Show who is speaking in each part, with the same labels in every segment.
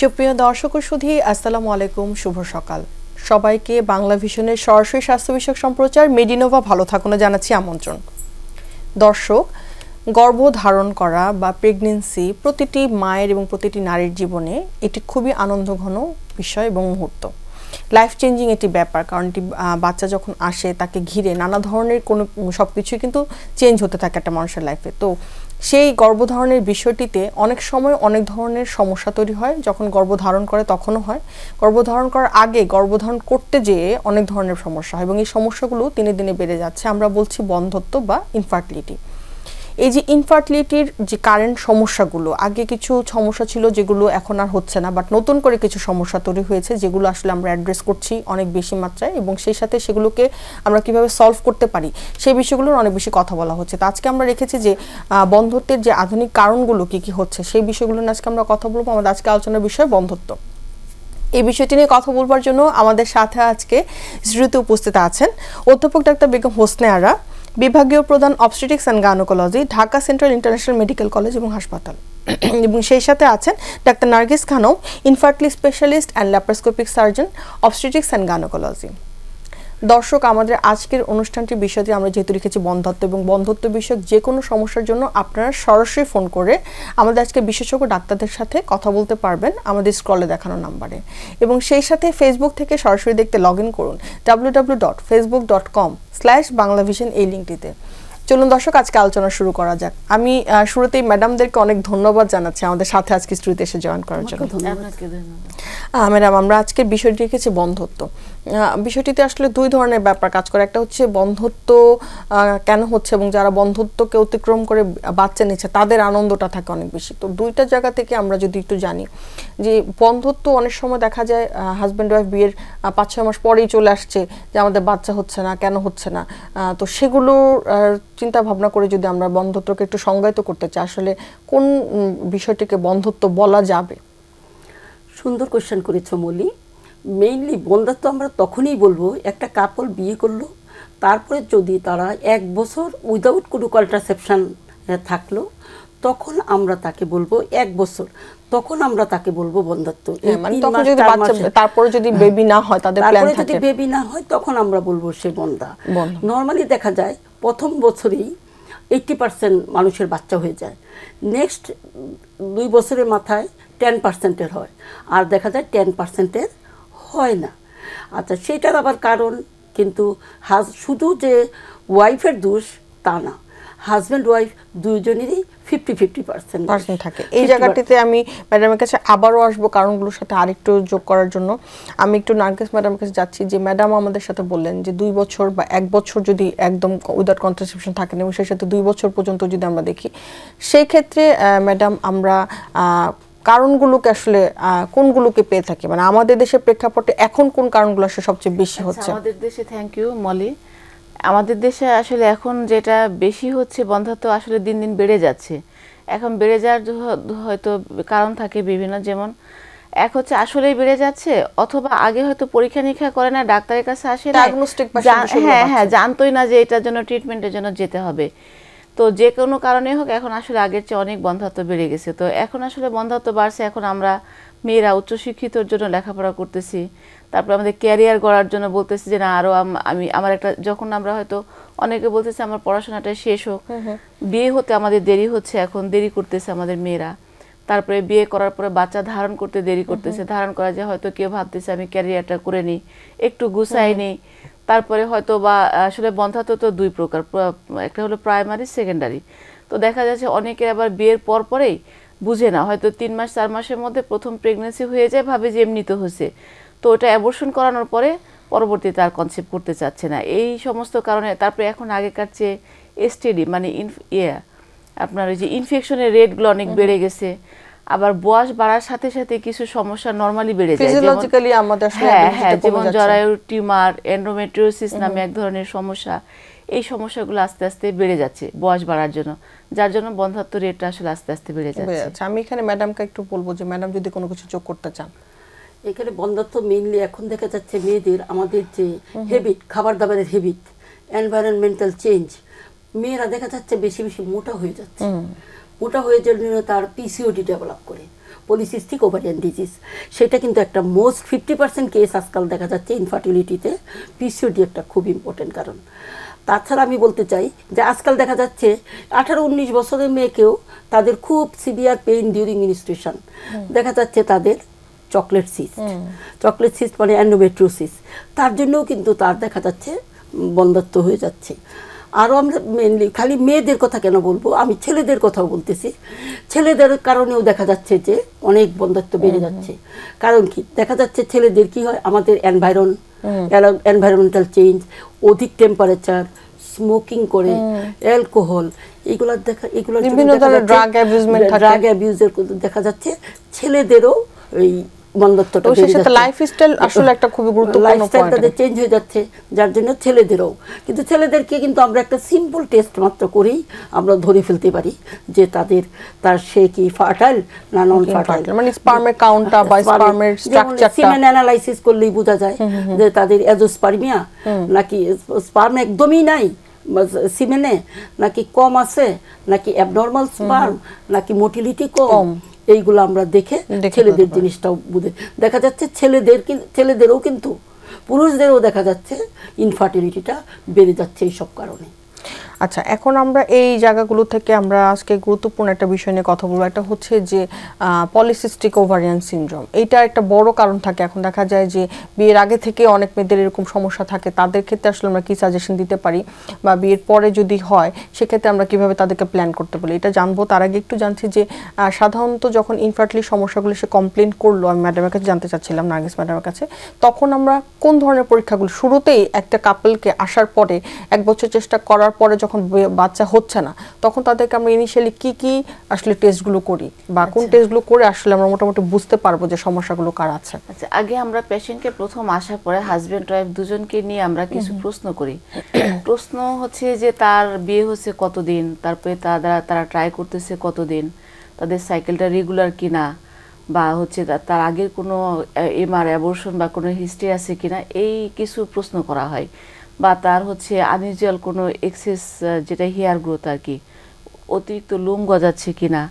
Speaker 1: সুপ্রিয় দর্শক ও সুধী, আসসালামু আলাইকুম, শুভ সকাল। সবাইকে বাংলা ভিশনের সরাসরি স্বাস্থ্য বিষয়ক সম্প্রচার মেডিনোভা ভালো থাকুন জানাচ্ছি আমন্ত্রণ। দর্শক, গর্ভধারণ করা বা প্রেগনেন্সি প্রতিটি মায়ের এবং প্রতিটি নারীর জীবনে এটি খুবই আনন্দঘন বিষয় এবং মুহূর্ত, লাইফ চেঞ্জিং একটি ব্যাপার। কারণ এটি বাচ্চা যখন আসে তাকে ঘিরে নানা ধরনের কোনো সব কিছুই কিন্তু চেঞ্জ হতে থাকে একটা মানুষের লাইফে। তো সেই গর্ভধারণের বিষয়টিতে অনেক সময় অনেক ধরনের সমস্যা তৈরি হয়। যখন গর্ভধারণ করে তখনও হয়, গর্ভধারণ করার আগে গর্ভধারণ করতে যেয়ে অনেক ধরনের সমস্যা হয় এবং এই সমস্যাগুলো দিনে দিনে বেড়ে যাচ্ছে। আমরা বলছি বন্ধ্যত্ব বা ইনফার্টিলিটি। এই যে ইনফার্টিলিটির যে কারেন্ট সমস্যাগুলো, আগে কিছু সমস্যা ছিল যেগুলো এখন আর হচ্ছে না, বাট নতুন করে কিছু সমস্যা তৈরি হয়েছে যেগুলো আসলে আমরা অ্যাড্রেস করছি অনেক বেশি মাত্রায়, এবং সেই সাথে সেগুলোকে আমরা কিভাবে সলভ করতে পারি সেই বিষয়গুলোর অনেক বেশি কথা বলা হচ্ছে। তো আজকে আমরা রেখেছি যে বন্ধ্যত্বের যে আধুনিক কারণগুলো কি কি হচ্ছে সেই বিষয়গুলো নিয়ে আজকে আমরা কথা বলবো। আমাদের আজকে আলোচনার বিষয় বন্ধ্যত্ব। এই বিষয়টি নিয়ে কথা বলবার জন্য আমাদের সাথে আজকে স্টুডিওতে উপস্থিত আছেন অধ্যাপক ডাক্তার বেগম হোসনে আরা, বিভাগীয় প্রধান obstetrics and gynaecology, Dhaka central international medical college এবং হাসপাতাল, এবং সেই সাথে আছেন doctor Nargis Khanam, infertility specialist and laparoscopic surgeon, obstetrics and gynaecology. দর্শক, আমাদের আজকের অনুষ্ঠানটির বিষয়টি আমরা যেহেতু রেখেছি বন্ধ্যত্ব, এবং বন্ধ্যত্ব বিষয়ক যে কোনো সমস্যার জন্য আপনারা সরাসরি ফোন করে আমাদের আজকে বিশেষজ্ঞ ডাক্তারদের সাথে কথা বলতে পারবেন আমাদের স্ক্রলে দেখানো নাম্বারে, এবং সেই সাথে ফেসবুক থেকে সরাসরি দেখতে লগ ইন করুন www.facebook.com/banglavision এই লিঙ্কটিতে। চলুন দর্শক, আজকে আলোচনা শুরু করা যাক। আমি শুরুতেই ম্যাডামদেরকে অনেক ধন্যবাদ জানাচ্ছি আমাদের সাথে আজকে স্টুডিওতে এসে জয়েন করার জন্য। ম্যাডাম, আমরা আজকের বিষয়টি রেখেছি বন্ধ্যত্ব। বিষয়টিতে আসলে দুই ধরনের ব্যাপার কাজ করে। একটা হচ্ছে বন্ধ্যত্ব কেন হচ্ছে, এবং যারা বন্ধ্যত্বকে অতিক্রম করে বাচ্চা নিচ্ছে তাদের আনন্দটা থাকে অনেক বেশি। তো দুইটা জায়গা থেকে আমরা যদি একটু জানি যে বন্ধ্যত্ব অনেক সময় দেখা যায় হাজব্যান্ড ওয়াইফ বিয়ের 5-6 মাস পরেই চলে আসছে যে আমাদের বাচ্চা হচ্ছে না, কেন হচ্ছে না। তো সেগুলো চিন্তা ভাবনা করে যদি আমরা বন্ধ্যত্বকে একটু সংজ্ঞায়িত করতে চাই, আসলে কোন বিষয়টিকে বন্ধ্যত্ব বলা যাবে?
Speaker 2: সুন্দর কোয়েশ্চেন করেছো মলি। মেইনলি বন্ধ্যত্ব আমরা তখনই বলবো একটা কাপল বিয়ে করলো, তারপরে যদি তারা 1 বছর উইদাউট কোনো কন্ট্রাসেপশন থাকলো, তখন আমরা তাকে বলবো 1 বছর, তখন আমরা তাকে বলবো বন্ধ্যত্ব।
Speaker 1: তারপরে যদি বেবি না হয়, তাদের প্ল্যান থাকে,
Speaker 2: যদি বেবি না হয় তখন আমরা বলবো সে বন্ধ্যা। নরমালি দেখা যায় প্রথম বছরেই 80% মানুষের বাচ্চা হয়ে যায়, নেক্সট 2 বছরের মাথায় 10%-এর হয়, আর দেখা যায় 10%-এর হয় না। আচ্ছা, সেটার আবার কারণ কিন্তু শুধু যে ওয়াইফের দোষ তা না, হাজব্যান্ড ওয়াইফ দুজনেরই 50-50%
Speaker 1: থাকে। এই জায়গাটিতে আমি ম্যাডামের কাছে আবারও আসবো কারণগুলোর সাথে আরেকটু যোগ করার জন্য। আমি একটু নার্গিস ম্যাডামের কাছে যাচ্ছি যে ম্যাডাম আমাদের সাথে বললেন যে 2 বছর বা 1 বছর যদি একদম উইদাউট কন্ট্রাসেপশন থাকে, এবং সেই সাথে 2 বছর পর্যন্ত যদি আমরা দেখি, সেই ক্ষেত্রে ম্যাডাম আমরা কারণগুলোকে আসলে কোনগুলোকে পেয়ে থাকি, মানে আমাদের দেশের প্রেক্ষাপটে এখন কোন কারণগুলো আসলে সবচেয়ে বেশি হচ্ছে
Speaker 3: আমাদের দেশে? Thank you Moli. আমাদের দেশে আসলে এখন যেটা বেশি হচ্ছে, বন্ধ্যত্ব আসলে দিন দিন বেড়ে যাচ্ছে। এখন বেড়ে যাওয়ার হয়তো কারণ থাকে বিভিন্ন, যেমন এক হচ্ছে আসলেই বেড়ে যাচ্ছে, অথবা আগে হয়তো পরীক্ষা নিরীক্ষা করে না, ডাক্তারের কাছে আসে না, হ্যাঁ জানতোই না যে এটার জন্য ট্রিটমেন্টের জন্য যেতে হবে। তো যে কোনো কারণে হোক এখন আসলে আগের চেয়ে অনেক বন্ধ্যত্ব বেড়ে গেছে। তো এখন আসলে বন্ধ্যত্ব বাড়ছে। এখন আমরা মেয়েরা উচ্চশিক্ষিতর জন্য লেখাপড়া করতেছি, তারপর আমাদের ক্যারিয়ার গড়ার জন্য বলতেছি যে না আরও আমার একটা, যখন আমরা হয়তো অনেকে বলতেছে আমার পড়াশোনাটা শেষ হোক, বিয়ে হতে আমাদের দেরি হচ্ছে, এখন দেরি করতেছে আমাদের মেয়েরা। তারপরে বিয়ে করার পরে বাচ্চা ধারণ করতে দেরি করতেছে, ধারণ করা যায় হয়তো কেউ ভাবতেছে আমি ক্যারিয়ারটা করে নিই, একটু গুছাই নিই। তারপরে হয়তো বা আসলে বন্ধ্যত্ব তো 2 প্রকার, একটা হলো প্রাইমারি, সেকেন্ডারি। তো দেখা যাচ্ছে অনেকের আবার বিয়ের পর পরেই বুঝে না, হয়তো 3 মাস 4 মাসের মধ্যে প্রথম প্রেগনেন্সি হয়ে যায়, ভাবে যে এমনিতে হয়েছে, তো ওটা অ্যাবর্শন করানোর পরে পরবর্তীতে আর কনসেপ্ট করতে চাচ্ছে না। এই সমস্ত কারণে তারপরে এখন আগেকার চেয়ে এসটিডি মানে আপনার ওই যে ইনফেকশনের রেটগুলো অনেক বেড়ে গেছে। আবার বয়স বাড়ার সাথে সাথে কিছু সমস্যা নরমালি বেড়ে যায়,
Speaker 1: ফিজিওলজিক্যালি আমাদের
Speaker 3: যেমন জরায়ুর টিউমার, এন্ডোমেট্রিওসিস নামে এক ধরনের সমস্যা। এই সমস্যাগুলো আস্তে আস্তে বেড়ে যাচ্ছে বয়স বাড়ার জন্য, যার জন্য বন্ধ্যত্ব রেটটা আসলে আস্তে আস্তে বেড়ে যাচ্ছে।
Speaker 1: আমি এখানে ম্যাডামকে একটু বলবো যে ম্যাডাম যদি কোনো কিছু যোগ করতে চান।
Speaker 2: এখানে বন্ধ্যত্ব মেইনলি এখন দেখা যাচ্ছে মেয়েদের আমাদের যে হ্যাবিট, খাবার দাবারের হ্যাবিট, এনভায়রনমেন্টাল চেঞ্জ, মেয়েরা দেখা যাচ্ছে বেশি বেশি মোটা হয়ে যাচ্ছে। ওটা হয়ে জন্য তার পিসিওডি ডেভেলপ করে, পলিসিস্টিক ওভারিয়ান ডিজিজ। সেটা কিন্তু একটা মোস্ট 50% কেস আজকাল দেখা যাচ্ছে ইনফার্টিলিটিতে পিসিওডি একটা খুব ইম্পর্টেন্ট কারণ। তাছাড়া আমি বলতে চাই যে আজকাল দেখা যাচ্ছে 18-19 বছরের মেয়েকেও তাদের খুব সিভিয়ার পেইন ডিউরিং মিনিস্ট্রেশন, দেখা যাচ্ছে তাদের চকলেট সিস্ট মানে এন্ডোমেট্রিওসিস, তার জন্যও কিন্তু তার দেখা যাচ্ছে বন্ধ্যাত্ব হয়ে যাচ্ছে। আরও আমরা মেনলি খালি মেয়েদের কথা কেন বলবো, আমি ছেলেদের কথাও বলতেছি। ছেলেদের কারণেও দেখা যাচ্ছে যে অনেক বন্ধ্যাত্ব বেড়ে যাচ্ছে। কারণ কি দেখা যাচ্ছে ছেলেদের কি হয়, আমাদের এনভায়রনমেন্টাল চেঞ্জ, অধিক টেম্পারেচার, স্মোকিং করে, অ্যালকোহল, এগুলোর ড্রাগ অ্যাবিউজের দেখা যাচ্ছে ছেলেদেরও এই বন্ধ্যাত্বটা বেড়ে যাচ্ছে।
Speaker 1: লাইফস্টাইল আসলে একটা খুব গুরুত্বপূর্ণ পয়েন্ট,
Speaker 2: লাইফস্টাইলটা চেঞ্জ হয়ে যাচ্ছে, যার জন্য ছেলেদেরও। কিন্তু ছেলেদেরকে কিন্তু আমরা একটা সিম্পল টেস্ট মাত্র করেই আমরা ধরে ফেলতে পারি যে তার সে কি ফার্টাইল না নন ফার্টাইল,
Speaker 1: মানে স্পার্মের কাউন্টটা বা স্পার্মের স্ট্রাকচারটা
Speaker 2: সিমেন অ্যানালাইসিস করলেই বোঝা যায় যে তাদের এজোস্পার্মিয়া নাকি স্পার্ম একদমই নাই সিমেনে, নাকি কম আছে, নাকি অ্যাবনর্মাল স্পার্ম, নাকি মোটিলিটি কম, এইগুলো আমরা দেখে ছেলেদের জিনিসটাও বুঝে। দেখা যাচ্ছে ছেলেদেরও কিন্তু পুরুষদেরও দেখা যাচ্ছে ইনফার্টিলিটিটা বেড়ে যাচ্ছে এইসব কারণে।
Speaker 1: আচ্ছা, এখন আমরা এই জায়গাগুলো থেকে আমরা আজকে গুরুত্বপূর্ণ একটা বিষয় নিয়ে কথা বলবো। একটা হচ্ছে যে পলিসিস্টিক ওভারিয়ান সিনড্রোম, এইটা একটা বড় কারণ থাকে। এখন দেখা যায় যে বিয়ের আগে থেকে অনেক মেয়েদের এরকম সমস্যা থাকে, তাদের ক্ষেত্রে আসলে আমরা কি সাজেশন দিতে পারি, বা বিয়ের পরে যদি হয় সেক্ষেত্রে আমরা কিভাবে তাদেরকে প্ল্যান করতে পারি, এটা জানবো। তার আগে একটু জানছি যে সাধারণত যখন ইনফার্টিলিটি সমস্যাগুলো সে কমপ্লেন করলো, আমি ম্যাডামের কাছে জানতে চাচ্ছিলাম, নার্গিস ম্যাডামের কাছে, তখন আমরা কোন ধরনের পরীক্ষাগুলো শুরুতেই একটা কাপলকে আসার পরে 1 বছর চেষ্টা করার পরে যখন বাচ্চা হচ্ছে না, তখন তাদেরকে আমরা ইনিশিয়ালি কি আসলে টেস্টগুলো করি, বা কোন টেস্টগুলো করে আসলে আমরা মোটামুটি বুঝতে পারবো যে সমস্যাগুলো কার আছে?
Speaker 3: আচ্ছা, আগে আমরা পেশেন্টকে প্রথম আসার পরে হাজবেন্ড ওয়াইফ দুজনকে নিয়ে আমরা কিছু প্রশ্ন করি। প্রশ্ন হচ্ছে যে তার বিয়ে হচ্ছে কতদিন, তারপরে তারা ট্রাই করতেছে কতদিন, তাদের সাইকেলটা রেগুলার কিনা, বা হচ্ছে তার আগের কোনো এমআর অ্যাবর্শন বা কোনো হিস্ট্রি আছে কিনা, এই কিছু প্রশ্ন করা হয়। বা তার হচ্ছে আনইউজুয়াল কোনো এক্সেস, যেটা হেয়ার গ্রোথ আর কি, অতিরিক্ত লোম গজাচ্ছে কিনা,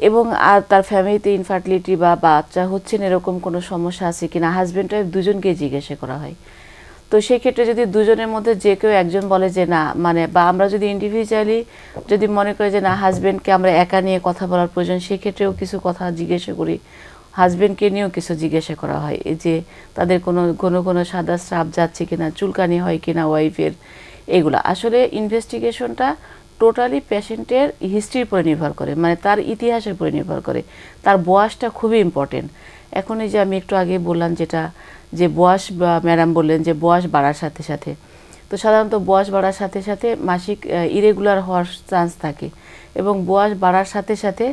Speaker 3: এবং আর তার ফ্যামিলিতে ইনফার্টিলিটি বা বাচ্চা হচ্ছে না এরকম কোনো সমস্যা আছে কিনা, হাজব্যান্ড ওয়াইফ দুজনকে জিজ্ঞাসা করা হয়। তো সেক্ষেত্রে যদি দুজনের মধ্যে যে কেউ একজন বলে যে না, মানে বা আমরা যদি ইন্ডিভিজুয়ালি যদি মনে করি যে না হাজব্যান্ডকে আমরা একা নিয়ে কথা বলার প্রয়োজন, সেক্ষেত্রেও কিছু কথা জিজ্ঞাসা করি। হাজব্যান্ডকে নিয়েও কিছু জিজ্ঞাসা করা হয়, এই যে তাদের কোনো ঘন সাদা স্রাব যাচ্ছে কিনা, চুলকানি হয় কিনা ওয়াইফের, এগুলো। আসলে ইনভেস্টিগেশনটা টোটালি পেশেন্টের হিস্ট্রির উপরে নির্ভর করে, মানে তার ইতিহাসের উপরে নির্ভর করে। তার বয়সটা খুবই ইম্পর্টেন্ট। এখন এই যে আমি একটু আগে বললাম যেটা, যে বয়স, বা ম্যাডাম বললেন যে বয়স বাড়ার সাথে সাথে, তো সাধারণত বয়স বাড়ার সাথে সাথে মাসিক ইরেগুলার হওয়ার চান্স থাকে, এবং বয়স বাড়ার সাথে সাথে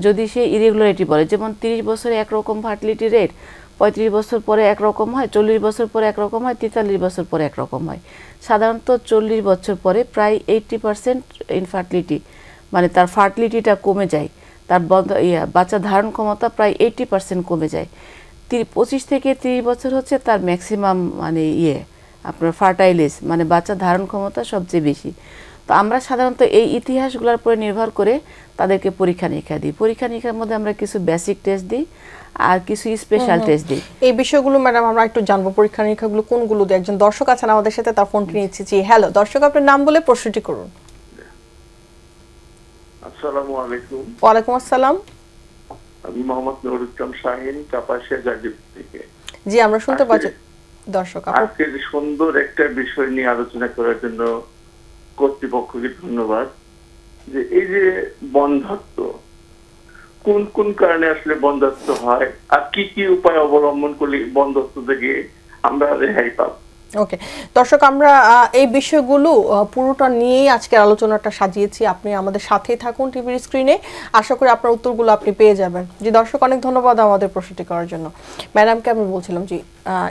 Speaker 3: যদি সে ইরেগুলারিটি বলে, যেমন 30 বছরে একরকম ফার্টিলিটি রেট, 35 বছর পরে একরকম হয়, 40 বছর পরে একরকম হয়, 43 বছর পরে একরকম হয়। সাধারণত 40 বছর পরে প্রায় 80% ইনফার্টিলিটি, মানে তার ফার্টিলিটিটা কমে যায়, তার বাচ্চা ধারণ ক্ষমতা প্রায় 80% কমে যায়। 25 থেকে 30 বছর হচ্ছে তার ম্যাক্সিমাম, মানে আপনার ফার্টাইলেস, মানে বাচ্চা ধারণ ক্ষমতা সবচেয়ে বেশি। তো আমরা সাধারণত এই ইতিহাসগুলোর উপরে নির্ভর করে তাদেরকে পরীক্ষা নিরীক্ষা দিই। পরীক্ষা নিরীক্ষার মধ্যে আমরা কিছু বেসিক টেস্ট দিই আর কিছু স্পেশাল টেস্ট দিই।
Speaker 1: এই বিষয়গুলো ম্যাডাম আমরা একটু জানবো, পরীক্ষা নিরীক্ষাগুলো কোনগুলো দিই। একজন দর্শক আছেন আমাদের সাথে, তার ফোনটি নিচ্ছি। জি হ্যালো দর্শক, আপনার নাম বলে প্রশ্নটি করুন।
Speaker 4: আসসালামু আলাইকুম।
Speaker 1: ওয়ালাইকুম আসসালাম।
Speaker 4: আমি মোহাম্মদ নুরুজ্জামান শাহিন, কাপাসিয়া গাজীপুর থেকে।
Speaker 1: জি আমরা শুনতে পাচ্ছি। দর্শক
Speaker 4: আজকে সুন্দর একটা বিষয় নিয়ে আলোচনা করার জন্য কর্তৃপক্ষকে ধন্যবাদ। যে এই যে বন্ধ্যাত্ব, কোন কোন কারণে আসলে বন্ধ্যাত্ব হয়, আর কি কি উপায় অবলম্বন করলে বন্ধ্যাত্ব থেকে আমরা রেহাই পাব।
Speaker 1: ওকে দর্শক, আমরা এই বিষয়গুলো পুরোটা নিয়েই আজকে আলোচনাটা সাজিয়েছি। আপনি আমাদের সাথেই থাকুন টিভির স্ক্রিনে, আশা করি আপনার উত্তরগুলো আপনি পেয়ে যাবেন। জি দর্শক, অনেক ধন্যবাদ আমাদের প্রশ্নটি করার জন্য। ম্যাডামকে আমি বলছিলাম যে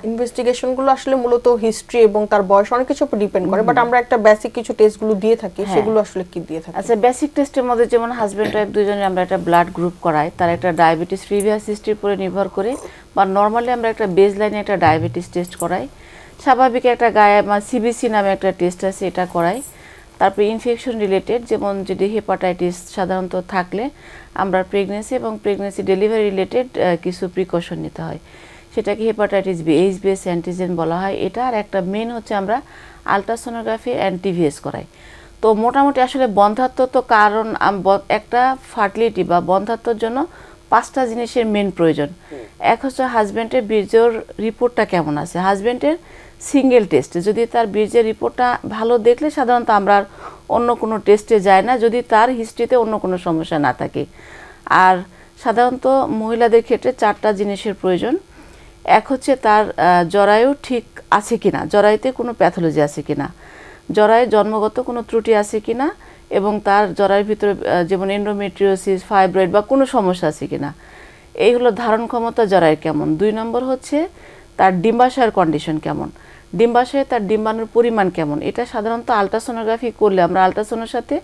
Speaker 1: ইনভেস্টিগেশনগুলো আসলে মূলত হিস্ট্রি এবং তার বয়স অনেক কিছু উপর ডিপেন্ড করে, বাট আমরা একটা বেসিক কিছু টেস্টগুলো দিয়ে থাকি, সেগুলো আসলে কি দিয়ে থাকি?
Speaker 3: আচ্ছা, বেসিক টেস্টের মধ্যে যেমন হাজব্যান্ড ওয়াইফ দুজনে আমরা একটা ব্লাড গ্রুপ করাই, তার একটা ডায়াবেটিস প্রিভিয়াস হিস্ট্রির উপরে নির্ভর করে, বা নর্মালি আমরা একটা বেস লাইনে একটা ডায়াবেটিস টেস্ট করাই। স্বাভাবিক একটা গায়ে সিবিসি নামে একটা টেস্ট আছে, এটা করাই। তারপরে ইনফেকশন রিলেটেড, যেমন যদি হেপাটাইটিস সাধারণত থাকলে আমরা প্রেগনেন্সি এবং প্রেগনেন্সি ডেলিভারি রিলেটেড কিছু প্রিকশন নিতে হয়, সেটাকে hepatitis B H base antigen বলা হয়। এটা আর একটা মেন হচ্ছে আমরা আলট্রাসোনোগ্রাফি অ্যান্ড টিভিএস করাই। তো মোটামুটি আসলে বন্ধ্যাত্ব তো কারণ একটা ফার্টিলিটি বা বন্ধ্যাত্বর জন্য 5টা জিনিসের মেন প্রয়োজন। এক হচ্ছে হাজব্যান্ডের বীর্যর রিপোর্টটা কেমন আছে, হাজব্যান্ডের সিঙ্গেল টেস্ট যদি তার বীর্যের রিপোর্টটা ভালো দেখলে সাধারণত আমরা অন্য কোনো টেস্টে যায় না, যদি তার হিস্ট্রিতে অন্য কোনো সমস্যা না থাকে। আর সাধারণত মহিলাদের ক্ষেত্রে 4টা জিনিসের প্রয়োজন। এক হচ্ছে তার জরায়ু ঠিক আছে কিনা, জরায়ুতে কোনো প্যাথোলজি আছে কিনা, জরায়ু জন্মগত কোনো ত্রুটি আছে কিনা, এবং তার জরায়ুর ভিতরে যেমন এন্ডোমেট্রিওসিস, ফাইব্রয়েড বা কোনো সমস্যা আছে কিনা। এই হলো ধারণ ক্ষমতা জরায়ু কেমন। 2 নম্বর হচ্ছে তার ডিম্বাশয়ের কন্ডিশন কেমন, ডিম্বাশয়ে তার ডিম্বাণুর পরিমাণ কেমন। এটা সাধারণত আলট্রাসোনোগ্রাফি করলে আমরা আলট্রাসোনোর সাথে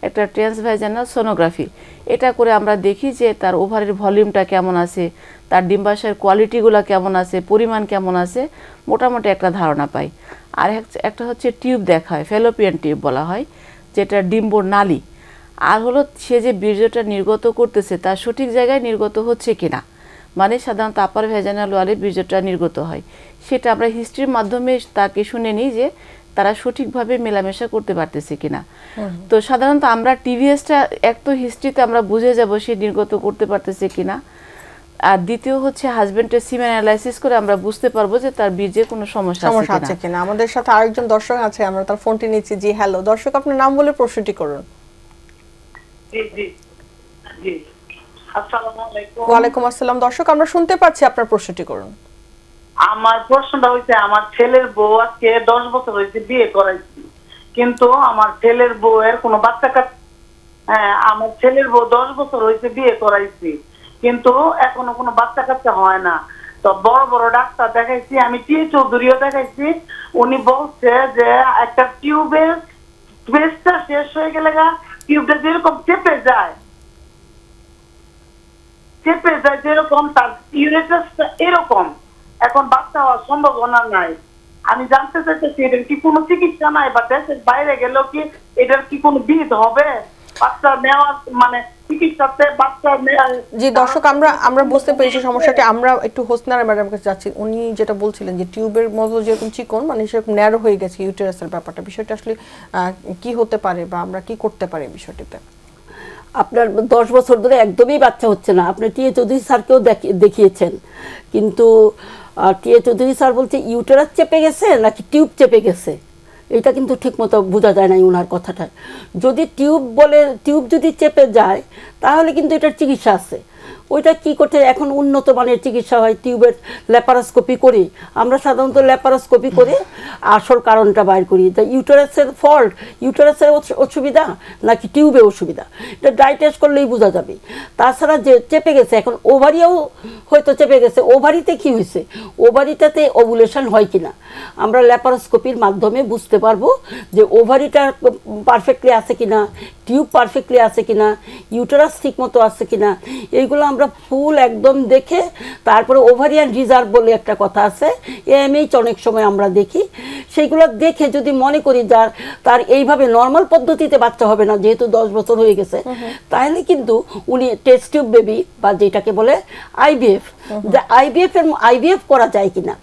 Speaker 3: একটা ট্রান্সভাইজানাল সোনোগ্রাফি এটা করে আমরা দেখি যে তার ওভারের ভলিউমটা কেমন আছে, তার ডিম্বাশয়ের কোয়ালিটিগুলো কেমন আছে, পরিমাণ কেমন আছে, মোটামুটি একটা ধারণা পাই। আর একটা হচ্ছে টিউব দেখা হয়, ফ্যালোপিয়ান টিউব বলা হয়, যেটা ডিম্বর নালী। আর হলো সে যে বীর্যটা নির্গত করতেছে তার সঠিক জায়গায় নির্গত হচ্ছে কিনা, মানে সাধারণত আপার ভ্যাজাইনাল ওয়ালে বীর্যটা নির্গত হয়, সেটা আমরা হিস্ট্রির মাধ্যমে তাকে শুনে নিই যে তারা সঠিকভাবে মেলামেশা করতে পারতেছে কিনা। তো সাধারণত আমরা টিভিএসটা এক তো হিস্ট্রিতে আমরা বুঝে যাব সে নির্গত করতে পারতেছে কিনা, আর দ্বিতীয় হচ্ছে হাজবেন্ডের সিমেন অ্যানালাইসিস করে আমরা বুঝতে পারবো যে তার বীর্যে কোনো সমস্যা আছে
Speaker 1: কিনা। আমাদের সাথে আরেকজন দর্শক আছে, আমরা তার ফোনটি নিচ্ছি। জি হ্যালো দর্শক, আপনার নাম বলে প্রশ্নটি করুন।
Speaker 5: জি জি জি, আসসালামু আলাইকুম।
Speaker 1: ওয়ালাইকুম আসসালাম। দর্শক আমরা শুনতে পাচ্ছি, আপনার প্রশ্নটি করুন।
Speaker 5: আমার প্রশ্নটা হইছে, আমার ছেলের বউ আজকে 10 বছর হয়েছে বিয়ে করাইছি, কিন্তু আমার ছেলের বউয়ের কোনো বাচ্চা হ্যাঁ, আমার ছেলের বউ 10 বছর হয়েছে বিয়ে করাইছি, কিন্তু এখনো কোনো বাচ্চা কাচ্চা হয় না। তো বড় বড় ডাক্তার দেখাইছি, আমি টিএ চৌধুরীও দেখাইছি, উনি বলছে যে একটা টিউবের পেস্টটা শেষ হয়ে গেলে টিউবটা যেরকম চেপে যায় যেরকম, তার ইউরেটাসটা এরকম, এখন বাচ্চা হওয়ার সম্ভাবনা নাই। আমি জানতে চাইতেছি এটার কি কোনো চিকিৎসা নাই, বা দেশের বাইরে গেলেও কি এটার কি কোনো বিধ হবে বাচ্চা নেওয়ার, মানে চিকিৎসাতে বাচ্চা নেওয়ার?
Speaker 1: জি দর্শক, আমরা বুঝতে পেরেছি সমস্যাটি। আমরা একটু হোসনারা ম্যাডাম কাছে যাচ্ছি। উনি যেটা বলছিলেন যে টিউবের মতো যেরকম চিকন, মানে সেরকম ন্যারো হয়ে গেছে ইউটেরাসের ব্যাপারটা, বিষয়টা আসলে কি হতে পারে বা আমরা কি করতে পারি বিষয়টিতে?
Speaker 2: আপনার 10 বছর ধরে একদমই বাচ্চা হচ্ছে না, আপনি টিএ চৌধুরী স্যারকেও দেখিয়েছেন, কিন্তু টিএ চৌধুরী স্যার বলছে ইউটেরাস চেপে গেছে নাকি টিউব চেপে গেছে, এটা কিন্তু ঠিকমতো বোঝা যায় না ওনার কথাটা। যদি টিউব যদি চেপে যায় তাহলে কিন্তু এটার চিকিৎসা আছে। ওইটা কি করতে, এখন উন্নত মানের চিকিৎসা হয়, টিউবের ল্যাপারোস্কোপি করি আমরা, সাধারণত ল্যাপারোস্কোপি করে আসল কারণটা বাইর করি। তা ইউটেরাসের ফল্ট, ইউটেরাসের অসুবিধা নাকি টিউবে অসুবিধা, এটা ডাই টেস্ট করলেই বোঝা যাবে। তাছাড়া যে চেপে গেছে, এখন ওভারিও হয়তো চেপে গেছে, ওভারিতে কি হয়েছে, ওভারিটাতে ওভুলেশন হয় কিনা আমরা ল্যাপারোস্কোপির মাধ্যমে বুঝতে পারবো যে ওভারিটা পারফেক্টলি আছে কিনা, টিউব পারফেক্টলি আছে কিনা, ইউটেরাস ঠিক মতো আছে কিনা, এইগুলো আমরা ফুল একদম দেখে, তারপরে ওভারিয়ান রিজার্ভ বলে একটা কথা আছে, এএমএইচ অনেক সময় আমরা দেখি, সেইগুলো দেখে যদি মনে করি তার এইভাবে নর্মাল পদ্ধতিতে বাচ্চা হবে না, যেহেতু 10 বছর হয়ে গেছে, তাহলে কিন্তু উনি টেস্ট টিউব বেবি বা যেটাকে বলে আইভিএফ, আইভিএফ করা যায় কিনা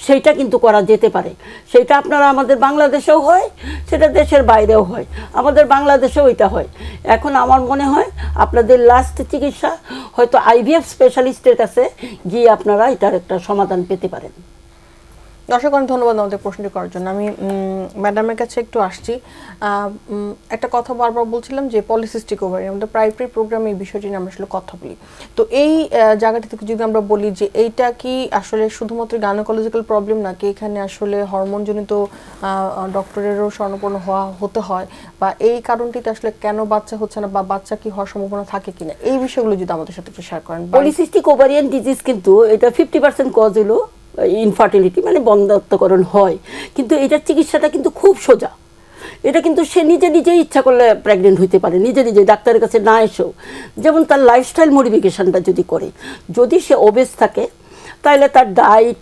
Speaker 2: সেইটা কিন্তু করা যেতে পারে। সেটা আপনারা আমাদের বাংলাদেশেও হয়, সেটা দেশের বাইরেও হয়, আমাদের বাংলাদেশেও এটা হয়। এখন আমার মনে হয় আপনাদের লাস্ট চিকিৎসা হয়তো আইভিএফ স্পেশালিস্টের কাছে গিয়ে আপনারা এটার একটা সমাধান পেতে পারেন।
Speaker 1: দর্শক অনেক ধন্যবাদ আমাদের প্রশ্নটি করার জন্য। আমি ম্যাডামের কাছে একটু আসছি। একটা কথা বারবার বলছিলাম যে পলিসিস্টিক ওভারি, আমাদের প্রাইমারি প্রোগ্রামে এই বিষয়টি নিয়ে আমরা আসলে কথা বলি। তো এই জায়গাটি থেকে যদি আমরা বলি যে এইটা কি আসলে শুধুমাত্র গাইনোকোলজিক্যাল প্রবলেম নাকি এখানে আসলে হরমোনজনিত ডক্টরেরও শরণাপন্ন হতে হয়, বা এই কারণটিতে আসলে কেন বাচ্চা হচ্ছে না বা বাচ্চা কি হওয়ার সম্ভাবনা থাকে কিনা, এই বিষয়গুলো যদি আমাদের সাথে একটু শেয়ার করেন।
Speaker 2: পলিসিস্টিক ওভারিয়ান ডিজিজ কিন্তু এটা 50% কজ হলো ইনফার্টিলিটি, মানে বন্ধ্যাত্বকরণ হয়, কিন্তু এটার চিকিৎসাটা কিন্তু খুব সোজা। এটা কিন্তু সে নিজেই ইচ্ছা করলে প্রেগনেন্ট হইতে পারে, নিজে ডাক্তারের কাছে না এসেও। যেমন তার লাইফস্টাইল মডিফিকেশনটা যদি করে, যদি সে ওবেস থাকে তাহলে তার ডায়েট,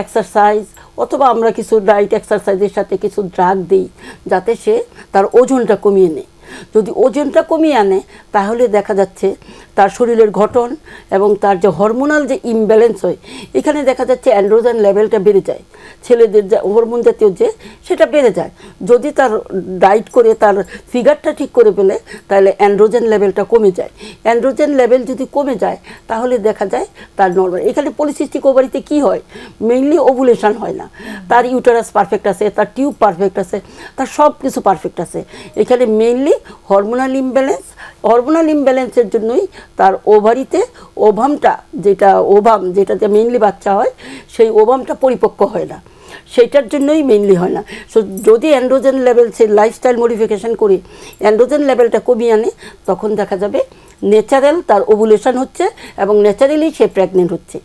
Speaker 2: এক্সারসাইজ, অথবা আমরা কিছু ডায়েট এক্সারসাইজের সাথে কিছু ড্রাগ দিই যাতে সে তার ওজনটা কমিয়ে নেয়। যদি ওজনটা কমিয়ে আনে তাহলে দেখা যাচ্ছে তার শরীরের গঠন এবং তার যে হরমোনাল যে ইমব্যালেন্স হয়, এখানে দেখা যাচ্ছে অ্যান্ড্রোজেন লেভেলটা বেড়ে যায়, ছেলেদের যে হরমোন জাতীয় যে সেটা বেড়ে যায়। যদি তার ডায়েট করে তার ফিগারটা ঠিক করে ফেলে তাহলে অ্যান্ড্রোজেন লেভেলটা কমে যায়। অ্যান্ড্রোজেন লেভেল যদি কমে যায় তাহলে দেখা যায় তার নর্মাল। এখানে পলিসিস্টিক ওভারিতে কি হয়, মেইনলি ওভুলেশন হয় না, তার ইউটারাস পারফেক্ট আছে, তার টিউব পারফেক্ট আছে, তার সব কিছু পারফেক্ট আছে। এখানে মেইনলি হরমোনাল ইমব্যালেন্স, হরমোনাল ইমব্যালেন্সের জন্যই তার ওভারিতে ওভামটা যেটাতে মেইনলি বাচ্চা হয় সেই ওভামটা পরিপক্ক হয় না, সেইটার জন্যই মেইনলি হয় না। সো যদি অ্যান্ড্রোজেন লেভেল সে লাইফস্টাইল মডিফিকেশন করে অ্যান্ড্রোজেন লেভেলটা কমিয়ে আনে তখন দেখা যাবে ন্যাচারাল তার ওভুলেশন হচ্ছে এবং ন্যাচারালি সে প্রেগনেন্ট হচ্ছে।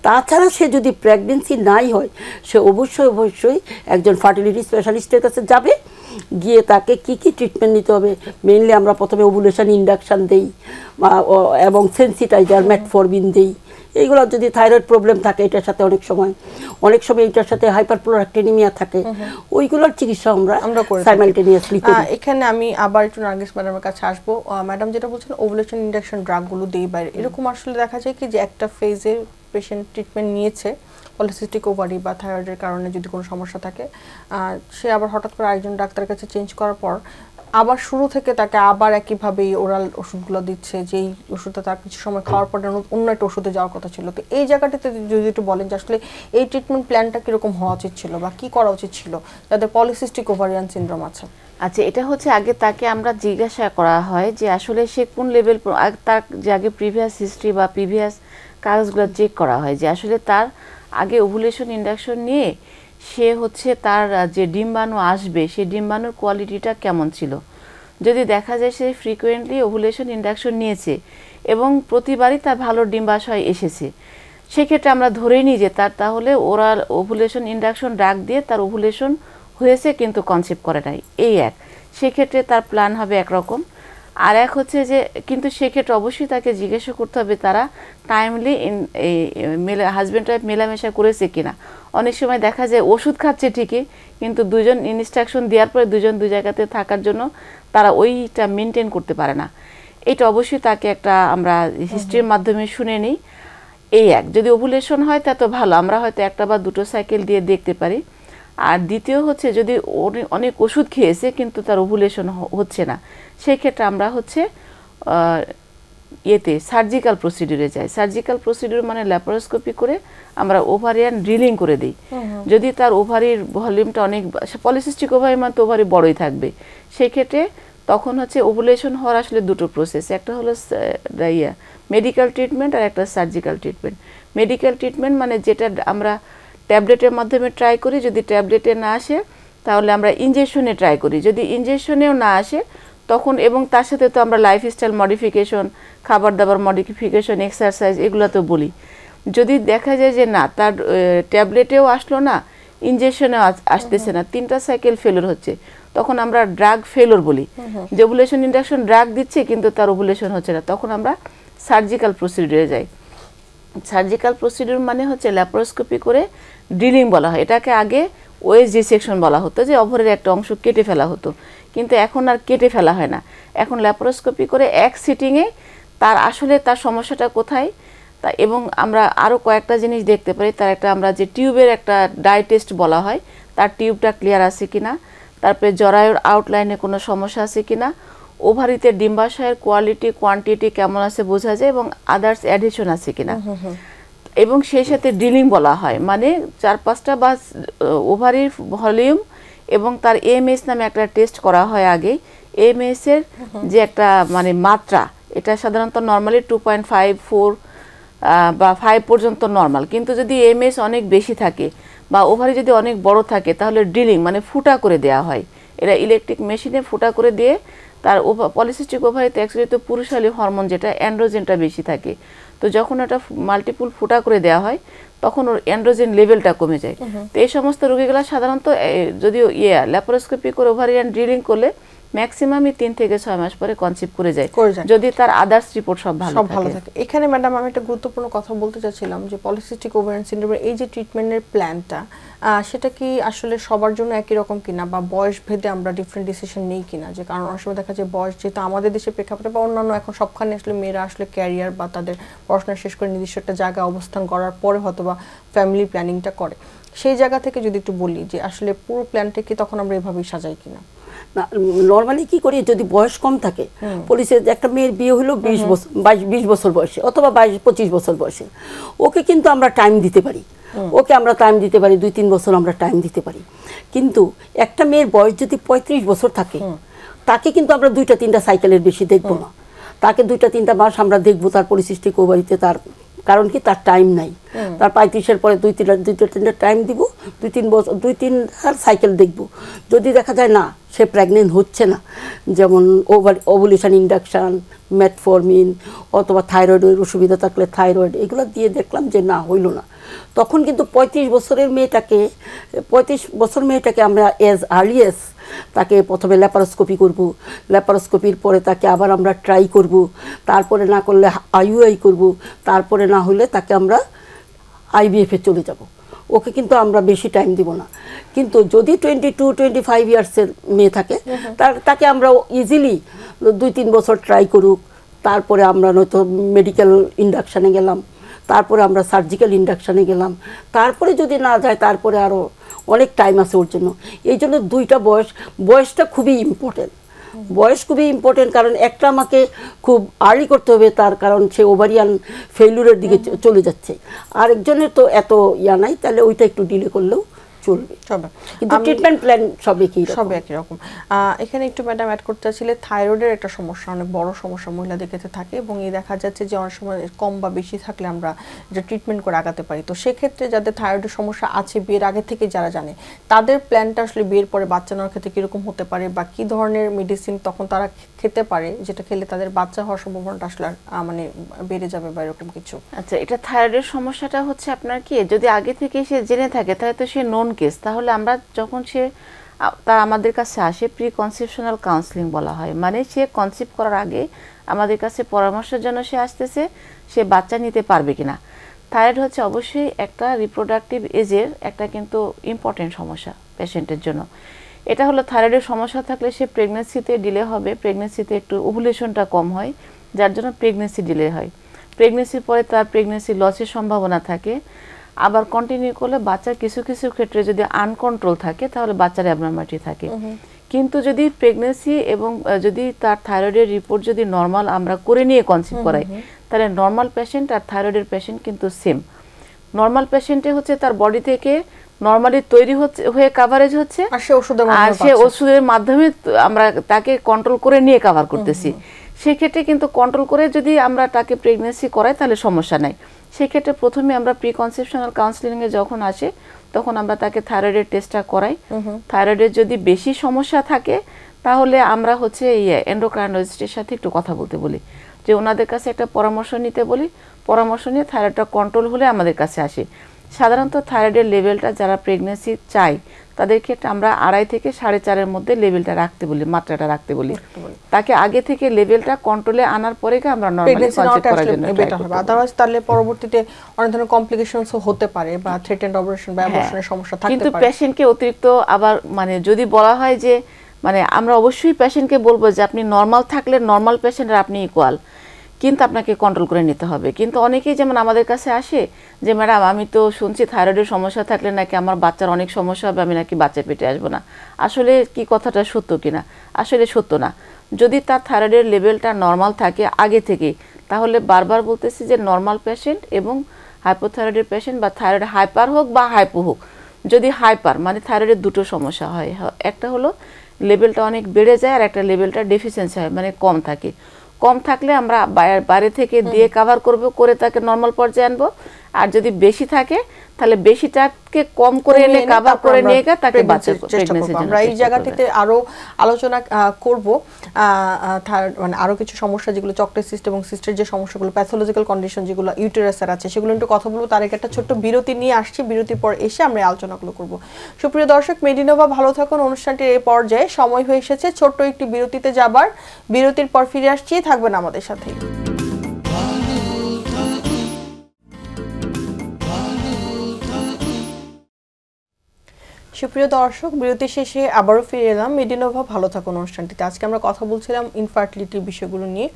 Speaker 2: তাছাড়া সে যদি প্রেগনেন্সি নাই হয় সে অবশ্যই একজন ফার্টিলিটি স্পেশালিস্টের কাছে যাবে, গিয়ে তাকে কি ট্রিটমেন্ট নিতে হবে। মেইনলি আমরা প্রথমে ওভুলেশন ইন্ডাকশান দেই এবং সেন্সিটাইজার মেটফরমিন দেই। এইগুলো যদি থাইরয়েড প্রবলেম থাকে এটার সাথে অনেক সময় এটার সাথে হাইপারপ্রোলাকটিনিমিয়া থাকে, ওইগুলোর চিকিৎসা আমরা সাইমালটেনিয়াসলি করি।
Speaker 1: এখানে আমি আবার একটু নার্গিস ম্যাডামের কাছে আসবো। ম্যাডাম যেটা বলছেন ওভুলেশন ইন্ডাকশন ড্রাগগুলো দেই বাইরে, এরকম আসলে দেখা যায় কি যে একটা ফেজে পেশেন্ট ট্রিটমেন্ট নিয়েছে পলিসিস্টিক ওভারি বা থাইরয়েডের কারণে যদি কোনো সমস্যা থাকে, সে আবার হঠাৎ করে আরেকজন ডাক্তারের কাছে চেঞ্জ করার পর আবার শুরু থেকে তাকে আবার একইভাবেই ওরাল ওষুধগুলো দিচ্ছে, যেই ওষুধটা তার কিছু সময় খাওয়ার পর অন্য একটা ওষুধে যাওয়ার কথা ছিল। তো এই জায়গাটাতে যদি একটু বলেন যে আসলে এই ট্রিটমেন্ট প্ল্যানটা কীরকম হওয়া উচিত ছিল বা কী করা উচিত ছিল যাদের পলিসিস্টিক ওভারিয়ান সিনড্রোম আছে?
Speaker 3: আচ্ছা, এটা হচ্ছে আগে তাকে আমরা জিজ্ঞাসা করা হয় যে আসলে সে কোন লেভেল, তার যে আগে প্রিভিয়াস হিস্ট্রি বা প্রিভিয়াস কাগজগুলো চেক করা হয় যে আসলে তার আগে ওভুলেশন ইন্ডাকশন নিয়ে সে হচ্ছে তার যে ডিম্বাণু আসবে সেই ডিম্বাণুর কোয়ালিটিটা কেমন ছিল। যদি দেখা যায় সে ফ্রিকোয়েন্টলি ওভুলেশন ইন্ডাকশন নিয়েছে এবং প্রতিবারই তার ভালো ডিম্বাশয় এসেছে, সেক্ষেত্রে আমরা ধরেই নিই যে তার তাহলে ওরাল ওভুলেশন ইন্ডাকশন ড্রাগ দিয়ে তার ওভুলেশন হয়েছে কিন্তু কনসেপ্ট করে নাই, এই এক। সেক্ষেত্রে তার প্ল্যান হবে একরকম। আর এক হচ্ছে যে কিন্তু সেক্ষেত্রে অবশ্যই তাকে জিজ্ঞাসা করতে হবে তারা টাইমলি হাজব্যান্ড ওয়াইফ মেলামেশা করেছে কিনা। অনেক সময় দেখা যায় ওষুধ খাচ্ছে ঠিকই কিন্তু দুজন ইনস্ট্রাকশন দেওয়ার পরে দুজন দুই জায়গাতে থাকার জন্য তারা ওইটা মেনটেন করতে পারে না। এটা অবশ্যই তাকে একটা আমরা হিস্ট্রির মাধ্যমে শুনে নিই, এই এক। যদি ওভুলেশন হয় তা তো ভালো, আমরা হয়তো একটা বা দুটো সাইকেল দিয়ে দেখতে পারি। আর দ্বিতীয় হচ্ছে যদি অনেক ওষুধ খেয়েছে কিন্তু তার ওভুলেশন হচ্ছে না, সেই ক্ষেত্রে আমরা হচ্ছে সার্জিক্যাল প্রসিডিউরে যাই। সার্জিক্যাল প্রসিডিউর মানে ল্যাপারোস্কোপি করে আমরা ওভারিয়ান ড্রিলিং করে দিই। যদি তার ওভারির ভলিউমটা অনেক, পলিসিস্টিক ওভারি মানে তো ওভারি বড়ই থাকবে, সেই ক্ষেত্রে তখন হচ্ছে ওভুলেশন হওয়ার আসলে দুটো প্রসেস, একটা হলো মেডিকেল ট্রিটমেন্ট আর একটা সার্জিক্যাল ট্রিটমেন্ট। মেডিকেল ট্রিটমেন্ট মানে যেটা আমরা ট্যাবলেটের মাধ্যমে ট্রাই করি, যদি ট্যাবলেটে না আসে তাহলে আমরা ইনজেকশনে ট্রাই করি, যদি ইনজেকশনেও না আসে তখন, এবং তার সাথে তো আমরা লাইফস্টাইল মডিফিকেশন, খাবার দাবার মডিফিকেশন, এক্সারসাইজ এগুলো তো বলি। যদি দেখা যায় যে না তার ট্যাবলেটেও আসলো না, ইনজেকশনেও আসতেছে না, তিনটা সাইকেল ফেলোর হচ্ছে, তখন আমরা ড্রাগ ফেলোর বলি। যে ওভুলেশন ইন্ডাকশন ড্রাগ দিচ্ছে কিন্তু তার ওভুলেশন হচ্ছে না, তখন আমরা সার্জিক্যাল প্রসিডিউরে যাই। সার্জিক্যাল প্রসিডিউর মানে হচ্ছে ল্যাপারোস্কোপি করে ড্রিলিং বলা হয়। এটাকে আগে ওএস ডিসেকশন বলা হতো, যে অভরের একটা অংশ কেটে ফেলা হতো, কিন্তু এখন আর কেটে ফেলা হয় না, এখন ল্যাপারোস্কোপি করে এক সিটিংয়ে তার আসলে তার সমস্যাটা কোথায় তা, এবং আমরা আরও কয়েকটা জিনিস দেখতে পারি। তার একটা আমরা যে টিউবের একটা ডাই টেস্ট বলা হয়, তার টিউবটা ক্লিয়ার আছে কিনা, তারপরে জরায়ুর আউটলাইনে কোনো সমস্যা আছে কিনা, ওভারিতে ডিম্বাশয়ের কোয়ালিটি কোয়ান্টিটি কেমন আছে বোঝা যায়, এবং আদার্স অ্যাডিশন আছে কিনা, এবং সেই সাথে ড্রিলিং বলা হয় মানে 4-5টা বা ওভারির ভলিউম এবং তার এমএস নামে একটা টেস্ট করা হয় আগে। এমএস এর যে একটা মানে মাত্রা, এটা সাধারণত নর্মালি 2.54 বা 5 পর্যন্ত নর্মাল, কিন্তু যদি এমএস অনেক বেশি থাকে বা ওভারি যদি অনেক বড় থাকে তাহলে ড্রিলিং মানে ফুটা করে দেওয়া হয়। এরা ইলেকট্রিক মেশিনে ফুটা করে দিয়ে তার পলিসিস্টিক ওভারিতে অ্যাকচুয়ালি তো পুরুষালী হরমোন যেটা অ্যান্ড্রোজেনটা বেশি থাকে, তো যখন এটা মাল্টিপুল ফুটা করে দেওয়া হয় তখন ওর অ্যান্ড্রোজেন লেভেলটা কমে যায়। তো এই সমস্ত রোগীগুলো সাধারণত যদিও ল্যাপারোস্কোপি করে ওভারিয়ান ড্রিলিং করলে ম্যাক্সিমামই 3 থেকে 6 মাস পরে কনসিভ করে যায় যদি তার আদার্স রিপোর্ট সব ভালো থাকে।
Speaker 1: এখানে ম্যাডাম আমি একটা গুরুত্বপূর্ণ কথা বলতে চাচ্ছিলাম যে পলিসিস্টিক ওভারিয়ান সিনড্রোমের এই যে ট্রিটমেন্টের প্ল্যানটা সেটা কি আসলে সবার জন্য একই রকম কিনা বা বয়স ভেদে আমরা ডিফারেন্ট ডিসিশন নেই কিনা, যে কারণ অনেক সময় দেখা যায় বয়স যেহেতু আমাদের দেশে প্রেক্ষাপটে বা অন্যান্য এখন সবখানে আসলে মেয়েরা আসলে ক্যারিয়ার বা তাদের পড়াশোনা শেষ করে নির্দিষ্ট একটা জায়গায় অবস্থান করার পরে হয়তো বা ফ্যামিলি প্ল্যানিংটা করে, সেই জায়গা থেকে যদি একটু বলি যে আসলে পুরো প্ল্যানটা কি তখন আমরা এভাবেই সাজাই কিনা?
Speaker 2: নর্মালি কি করি, যদি বয়স কম থাকে, পুলিশের একটা মেয়ের বিয়ে হলো 20 বছর বয়সে অথবা 22-25 বছর বয়সে, ওকে কিন্তু আমরা টাইম দিতে পারি, ওকে আমরা টাইম দিতে পারি, 2-3 বছর আমরা টাইম দিতে পারি। কিন্তু একটা মেয়ের বয়স যদি 35 বছর থাকে, তাকে কিন্তু আমরা 2-3টা সাইকেলের বেশি দেখবো না, তাকে 2-3টা মাস আমরা দেখবো তার পলিসিস্টিক ওভারিতে, তার কারণ কি তার টাইম নাই, তার 35-এর পরে 2-3টা টাইম দিব, 2-3 বছর 2-3 সাইকেল দেখব। যদি দেখা যায় না সে প্রেগনেন্ট হচ্ছে না, যেমন ওভুলেশন ইন্ডাকশান, মেটফরমিন অথবা থাইরয়েডের অসুবিধা থাকলে থাইরয়েড এগুলো দিয়ে দেখলাম যে না হইল না, তখন কিন্তু 35 বছর মেয়েটাকে আমরা এজ আর্লিয়েস্ট তাকে প্রথমে ল্যাপারোস্কোপি করব, ল্যাপারোস্কোপির পরে তাকে আবার আমরা ট্রাই করব, তারপরে না করলে IUI করব, তারপরে না হলে তাকে আমরা IVF-এ চলে যাব। ওকে কিন্তু আমরা বেশি টাইম দিব না। কিন্তু যদি 22-25 ইয়ার্সের মেয়ে থাকে, তাকে আমরা ইজিলি 2-3 বছর ট্রাই করুক, তারপরে আমরা নয়তো মেডিকেল ইন্ডাকশানে গেলাম, তারপরে আমরা সার্জিক্যাল ইন্ডাকশানে গেলাম, তারপরে যদি না যায় তারপরে আরও অনেক টাইম আছে ওর জন্য। এই জন্য দুইটা বয়সটা খুবই ইম্পর্টেন্ট, বয়স খুবই ইম্পর্টেন্ট, কারণ একটা আমাকে খুব আর্লি করতে হবে, তার কারণ সে ওভারিয়ান ফেইলিউরের দিকে চলে যাচ্ছে, আরেকজনের তো এত ইয়া নাই, তাহলে ওইটা একটু ডিলে করলেও চলবে, কিন্তু ট্রিটমেন্ট প্ল্যান সব একই রকম।
Speaker 1: এখানে একটু ম্যাডাম অ্যাড করতে চাইলে থাইরয়েডের একটা সমস্যা, অনেক বড় সমস্যা মহিলাদের ক্ষেত্রে থাকে, এবং এই দেখা যাচ্ছে যে অনেক সময় কম বা বেশি থাকলে আমরা যে ট্রিটমেন্ট করে আগাতে পারি। তো সেক্ষেত্রে যাদের থাইরয়েডের সমস্যা আছে বিয়ের আগে থেকে যারা জানে, তাদের প্ল্যানটা আসলে বিয়ের পরে বাচ্চা নেওয়ার ক্ষেত্রে কীরকম হতে পারে বা কী ধরনের মেডিসিন তখন তারা খেতে পারে যেটা খেলে তাদের বাচ্চা হওয়ার সম্ভাবনাটা আসলে মানে বেড়ে যাবে বা এরকম কিছু?
Speaker 3: আচ্ছা, এটা থাইরয়েডের সমস্যাটা হচ্ছে আপনার কি, যদি আগে থেকে সে জেনে থাকে তাহলে তো সে নন কেস, তাহলে আমরা যখন সে আমাদের কাছে আসে প্রি কনসেপশনাল কাউন্সিলিং বলা হয়, মানে সে কনসিভ করার আগে আমাদের কাছে পরামর্শের জন্য সে আসতেছে সে বাচ্চা নিতে পারবে কিনা। থাইরয়েড হচ্ছে অবশ্যই একটা রিপ্রোডাক্টিভ এজের একটা কিন্তু ইম্পর্টেন্ট সমস্যা পেশেন্টের জন্য। এটা হলো থাইরয়েডের সমস্যা থাকলে সে প্রেগনেন্সিতে ডিলে হবে, প্রেগনেন্সিতে একটু ওভুলেশনটা কম হয়, যার জন্য প্রেগনেন্সি ডিলে হয়, প্রেগনেন্সির পরে তার প্রেগনেন্সি লসের সম্ভাবনা থাকে। আবার কন্টিনিউ করলে বাচ্চার কিছু কিছু ক্ষেত্রে যদি আনকন্ট্রোল থাকে তাহলে বাচ্চার অ্যাবনর্মালিটি থাকে। কিন্তু যদি প্রেগনেন্সি এবং যদি তার থাইরয়েডের রিপোর্ট যদি নর্মাল আমরা করে নিয়ে কনসিভ করাই, তাহলে নর্মাল পেশেন্ট আর থাইরয়েডের পেশেন্ট কিন্তু সেম। নর্মাল পেশেন্টে হচ্ছে তার বডি থেকে নর্মালি তৈরি হয়ে কাভারেজ হচ্ছে, আর সে ওষুধের মাধ্যমে আমরা তাকে কন্ট্রোল করে নিয়ে কাভার করতেছি। সেক্ষেত্রে কিন্তু কন্ট্রোল করে যদি আমরা তাকে প্রেগনেন্সি করাই তাহলে সমস্যা নাই। সেক্ষেত্রে প্রথমে আমরা প্রি কনসেপশনাল কাউন্সিলিংয়ে যখন আসে তখন আমরা তাকে থাইরয়েডের টেস্টটা করাই। থাইরয়েডের যদি বেশি সমস্যা থাকে তাহলে আমরা হচ্ছে এন্ডোক্রাইনোলজিস্টের সাথে একটু কথা বলতে বলি, যে ওনাদের কাছে একটা পরামর্শ নিতে বলি, পরামর্শ নিয়ে থাইরয়েডটা কন্ট্রোল হলে আমাদের কাছে আসে। সাধারণত থাইরয়েডের লেভেলটা যারা প্রেগনেন্সি চায় তাদের ক্ষেত্রে আমরা 2.5 থেকে 4.5-এর মধ্যে লেভেলটা রাখতে বলি, মাত্রাটা রাখতে বলি, তাকে আগে থেকে লেভেলটা কন্ট্রোলে আনার পরে আমরা নরমালি কনসিভ করার জন্য বেটার হবে।
Speaker 1: আদারওয়াইজ তাহলে পরবর্তীতে অনেক ধরনের কমপ্লিকেশনসও হতে পারে বা থ্রেটেন্ড অপারেশন বা অ্যাবর্শনের সমস্যা থাকতে পারে।
Speaker 3: কিন্তু পেশেন্টকে অতিরিক্ত আবার মানে যদি বলা হয় যে মানে আমরা অবশ্যই পেশেন্টকে বলবো যে আপনি নরমাল থাকলে নরমাল পেশেন্ট আর আপনি ইকুয়াল, কিন্তু আপনাকে কন্ট্রোল করে নিতে হবে। কিন্তু অনেকেই যেমন আমাদের কাছে আসে যে ম্যাডাম আমি তো শুনছি থাইরয়েডের সমস্যা থাকলে নাকি আমার বাচ্চার অনেক সমস্যা হবে, আমি নাকি বাচ্চা পেটে আসবো না। আসলে কি কথাটা সত্য কিনা? আসলে সত্য না। যদি তার থাইরয়েডের লেভেলটা নর্মাল থাকে আগে থেকে, তাহলে বারবার বলতেছি যে নর্মাল পেশেন্ট এবং হাইপোথাইরয়েডের পেশেন্ট বা থাইরয়েড হাইপার হোক বা হাইপো হোক, যদি হাইপার মানে থাইরয়েডের দুটো সমস্যা হয়, একটা হলো লেভেলটা অনেক বেড়ে যায় আর একটা লেভেলটা ডেফিসিয়েন্সি হয় মানে কম থাকে। কম থাকলে আমরা বাইরে থেকে দিয়ে কাভার করব, করে তাকে নর্মাল পর্যায়ে আনবো। আর যদি বেশি থাকে তাহলে বেশিটাকে কম করে এনে কভার করে নিয়ে গিয়ে তাকে বাচ্চা প্রেগন্যান্সির জন্য
Speaker 1: আমরা এই জায়গাটিতে আরো আলোচনা করব, মানে আরো কিছু সমস্যা যেগুলো চকলেট সিস্ট এবং সিস্টের যে সমস্যাগুলো, প্যাথোলজিক্যাল কন্ডিশন যেগুলো ইউটেরাসের আছে সেগুলো একটু কথা বলবো। তার একটা ছোট্ট বিরতি নিয়ে আসছি, বিরতির পর এসে আমরা এই আলোচনাগুলো করব। সুপ্রিয় দর্শক, মেডিনোভা ভালো থাকুন অনুষ্ঠানটির এই পর্যায়ে সময় হয়ে এসেছে ছোট্ট একটি বিরতিতে যাবার। বিরতির পর ফিরে আসছি, থাকবেন আমাদের সাথে। সুপ্রিয় দর্শক, বিরতি শেষে আবারও ফিরে এলাম মেডিনোভা ভালো থাকুন অনুষ্ঠানটিতে। আজকে আমরা কথা বলছিলাম ইনফার্টিলিটির বিষয়গুলো নিয়ে,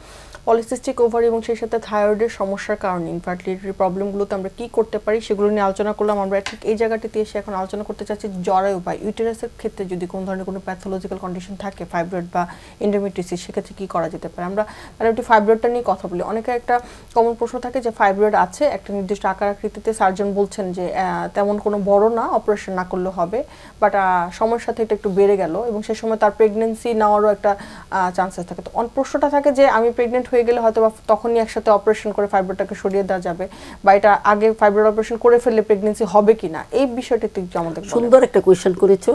Speaker 1: পলিসিস্টিক ওভারি এবং সেই সাথে থাইরয়েডের সমস্যার কারণে ইনফার্টিলিটির প্রবলেমগুলোতে আমরা কি করতে পারি সেগুলো নিয়ে আলোচনা করলাম। আমরা ঠিক এই জায়গাটিতে এসে এখন আলোচনা করতে চাচ্ছি জরায়ু বা ইউটেরাসের ক্ষেত্রে যদি কোনো ধরনের কোনো প্যাথোলজিক্যাল কন্ডিশন থাকে, ফাইব্রয়েড বা এন্ডোমেট্রিওসিস, সেক্ষেত্রে কি করা যেতে পারে। আমরা তাহলে একটু ফাইব্রয়েডটা নিয়ে কথা বলি। অনেকের একটা কমন প্রশ্ন থাকে যে ফাইব্রয়েড আছে একটা নির্দিষ্ট আকার আকৃতিতে, সার্জন বলছেন যে তেমন কোনো বড় না, অপারেশন না করলে হবে, বাট সময়ের সাথে এটা একটু বেড়ে গেল এবং সেই সময় তার প্রেগনেন্সি নেওয়ারও একটা চান্সেস থাকে। তো প্রশ্নটা থাকে যে আমি প্রেগনেন্ট হয়ে গেলে হয়তো বা তখনই একসাথে অপারেশন করে ফাইব্রয়েডটাকে সরিয়ে দেওয়া যাবে, বা এটা আগে ফাইব্রয়েড অপারেশন করে ফেললে প্রেগনেন্সি হবে কিনা, এই বিষয়টা একটু আমাদের
Speaker 2: সুন্দর একটা কোয়েশ্চেন করেছো।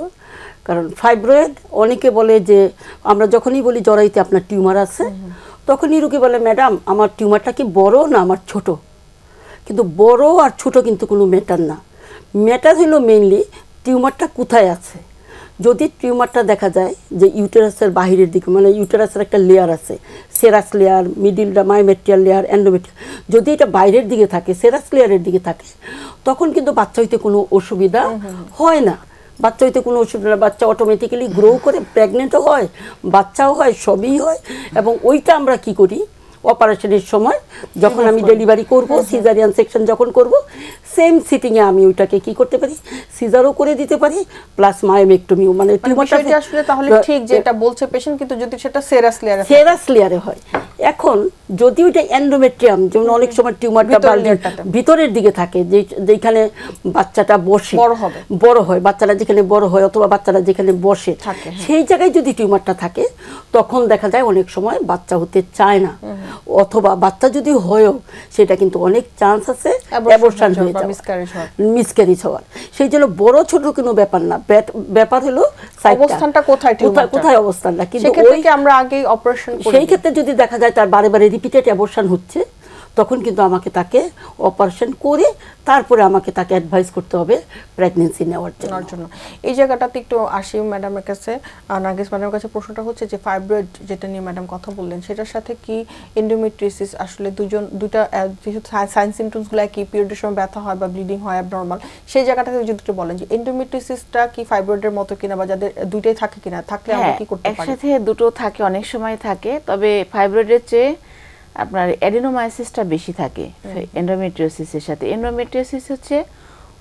Speaker 2: কারণ ফাইব্রয়েড অনেকে বলে যে আমরা যখনই বলি জরায়ুতে আপনার টিউমার আছে, তখনই রোগী বলে ম্যাডাম আমার টিউমারটা কি বড় না আমার ছোট। কিন্তু বড় আর ছোট কিন্তু কোনো ম্যাটার না। ম্যাটার হলো মেইনলি টিউমারটা কোথায় আছে। যদি টিউমারটা দেখা যায় যে ইউটেরাসের বাহিরের দিকে, মানে ইউটেরাসের একটা লেয়ার আছে, সেরাস লেয়ার, মিডিলটা মায়োমেট্রিয়াল লেয়ার, এন্ডোমেট্রিয়াল, যদি এটা বাইরের দিকে থাকে, সেরাস লেয়ারের দিকে থাকে, তখন কিন্তু বাচ্চা হইতে কোনো অসুবিধা হয় না। বাচ্চা হইতে কোনো অসুবিধা, বাচ্চা অটোমেটিক্যালি গ্রো করে, প্রেগনেন্টও হয়, বাচ্চাও হয়, সবই হয়। এবং ওইটা আমরা কি করি, অপারেশনের সময় যখন আমি ডেলিভারি করব, সিজারিয়ান সেকশন যখন করব, সেম সিটিংয়ে আমি ওইটাকে কি করতে পারি, সিজারও করে দিতে পারি, প্লাস মায়োমেক্টমিও। মানে টিউমারটা
Speaker 1: আসলে তাহলে ঠিক যে এটা বলছে পেশেন্ট, কিন্তু যদি সেটা সেরাস
Speaker 2: লেয়ারে হয়। এখন যদি ওইটা এন্ডোমেট্রিয়াম, যেমন অনেক সময় টিউমারটা ভিতরের দিকে থাকে, যেখানে বাচ্চাটা বসে বড় হয়, বাচ্চারা যেখানে বড় হয় অথবা বাচ্চারা যেখানে বসে সেই জায়গায় যদি টিউমারটা থাকে, তখন দেখা যায় অনেক সময় বাচ্চা হতে চায় না, অথবা বাচ্চা যদি হয়ও সেটা কিন্তু অনেক চান্স আছে অ্যাবর্শন হয়ে যাওয়ার, মিসক্যারেজ হওয়ার। সেই জন্য বড় ছোট কোনো ব্যাপার না, ব্যাপার হলো
Speaker 1: অবস্থানটা
Speaker 2: কোথায় অবস্থানটা। কিন্তু
Speaker 1: আমরা আগে অপারেশন
Speaker 2: সেই ক্ষেত্রে যদি দেখা যায় তার বারে বারে রিপিটেড অ্যাবর্শন হচ্ছে, তখন কিন্তু আমাকে তাকে অপারেশন করে তারপরে আমাকে তাকে অ্যাডভাইস করতে হবে প্রেগন্যান্সি নেওয়ার জন্য।
Speaker 1: এই জায়গাটাতে একটু আসি ম্যাডামের কাছে, নার্গিস ম্যাডামের কাছে প্রশ্নটা হচ্ছে যে ফাইব্রয়েড যেটা নিয়ে ম্যাডাম কথা বললেন, সেটার সাথে কি এন্ডোমেট্রিওসিস আসলে দুইটা সাইন সিমটমসগুলো একই, পিরিয়ডের সময় ব্যথা হয় বা ব্লিডিং হয় অ্যাবনর্মাল, সেই জায়গাটাতে যদি একটু বলেন যে এন্ডোমেট্রিওসিসটা কি ফাইব্রয়েডের মতো কিনা, বা যাদের দুইটাই থাকে কিনা, থাকলে আমরা কি করতে পারি?
Speaker 3: একসাথে দুটো থাকে, অনেক সময় থাকে, তবে ফাইব্রয়েডের চেয়ে আপনার অ্যাডিনোমায়োসিসটা বেশি থাকে এন্ডোমেট্রিওসিসের সাথে। এন্ডোমেট্রিওসিস হচ্ছে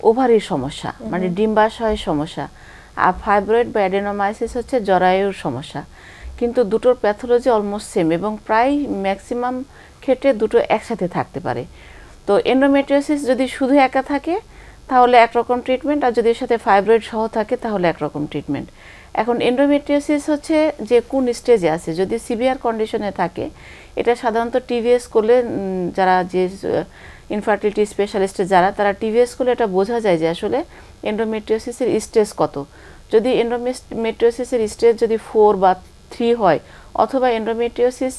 Speaker 3: ওভারির সমস্যা, মানে ডিম্বাশয়ের সমস্যা, আর ফাইব্রয়েড বা অ্যাডিনোমায়োসিস হচ্ছে জরায়ুর সমস্যা। কিন্তু দুটোর প্যাথোলজি অলমোস্ট সেম এবং প্রায় ম্যাক্সিমাম ক্ষেত্রে দুটো একসাথে থাকতে পারে। তো এন্ডোমেট্রিওসিস যদি শুধু একা থাকে তাহলে একরকম ট্রিটমেন্ট, আর যদি এর সাথে ফাইব্রয়েড সহ থাকে তাহলে একরকম ট্রিটমেন্ট। এখন এন্ডোমেট্রিওসিস হচ্ছে যে কোন স্টেজে আছে, যদি সিভিয়ার কন্ডিশনে থাকে, এটা সাধারণত টিভিএস করলে, যারা যে ইনফার্টিলিটি স্পেশালিস্টে যারা, তারা টিভিএস করলে এটা বোঝা যায় যে আসলে এন্ডোমেট্রিওসিসের স্টেজ কত। যদি এন্ডোমেট্রিওসিসের স্টেজ যদি 4 বা 3 হয়, অথবা এন্ডোমেট্রিওসিস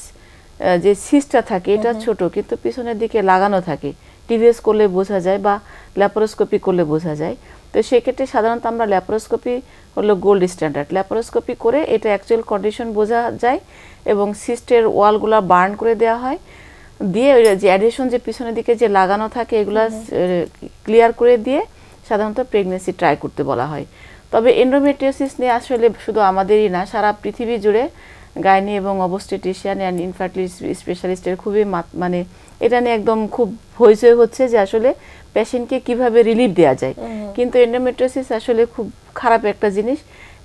Speaker 3: যে সিস্টটা থাকে এটা ছোট কিন্তু পিছনের দিকে লাগানো থাকে, টিভিএস করলে বোঝা যায় বা ল্যাপারোস্কোপি করলে বোঝা যায়। তো সেক্ষেত্রে সাধারণত আমরা ল্যাপারোস্কোপি হলো গোল্ড স্ট্যান্ডার্ড, ল্যাপারোস্কোপি করে এটা অ্যাকচুয়াল কন্ডিশন বোঝা যায় এবং সিস্টের ওয়ালগুলো বার্ন করে দেওয়া হয়, দিয়ে যে অ্যাডিশন যে পিছনের দিকে যে লাগানো থাকে এগুলো ক্লিয়ার করে দিয়ে সাধারণত প্রেগনেন্সি ট্রাই করতে বলা হয়। তবে এন্ডোমেট্রিওসিস নিয়ে আসলে শুধু আমাদেরই না, সারা পৃথিবী জুড়ে গাইনি এবং অবস্টেটিশিয়ান অ্যান্ড ইনফার্টিলিটি স্পেশালিস্টের খুবই মানে এটা নিয়ে একদম খুব হইচই হচ্ছে যে আসলে পেশেন্টকে কিভাবে রিলিফ দেওয়া যায়। কিন্তু এন্ডোমেট্রিওসিস আসলে খুব খারাপ একটা জিনিস,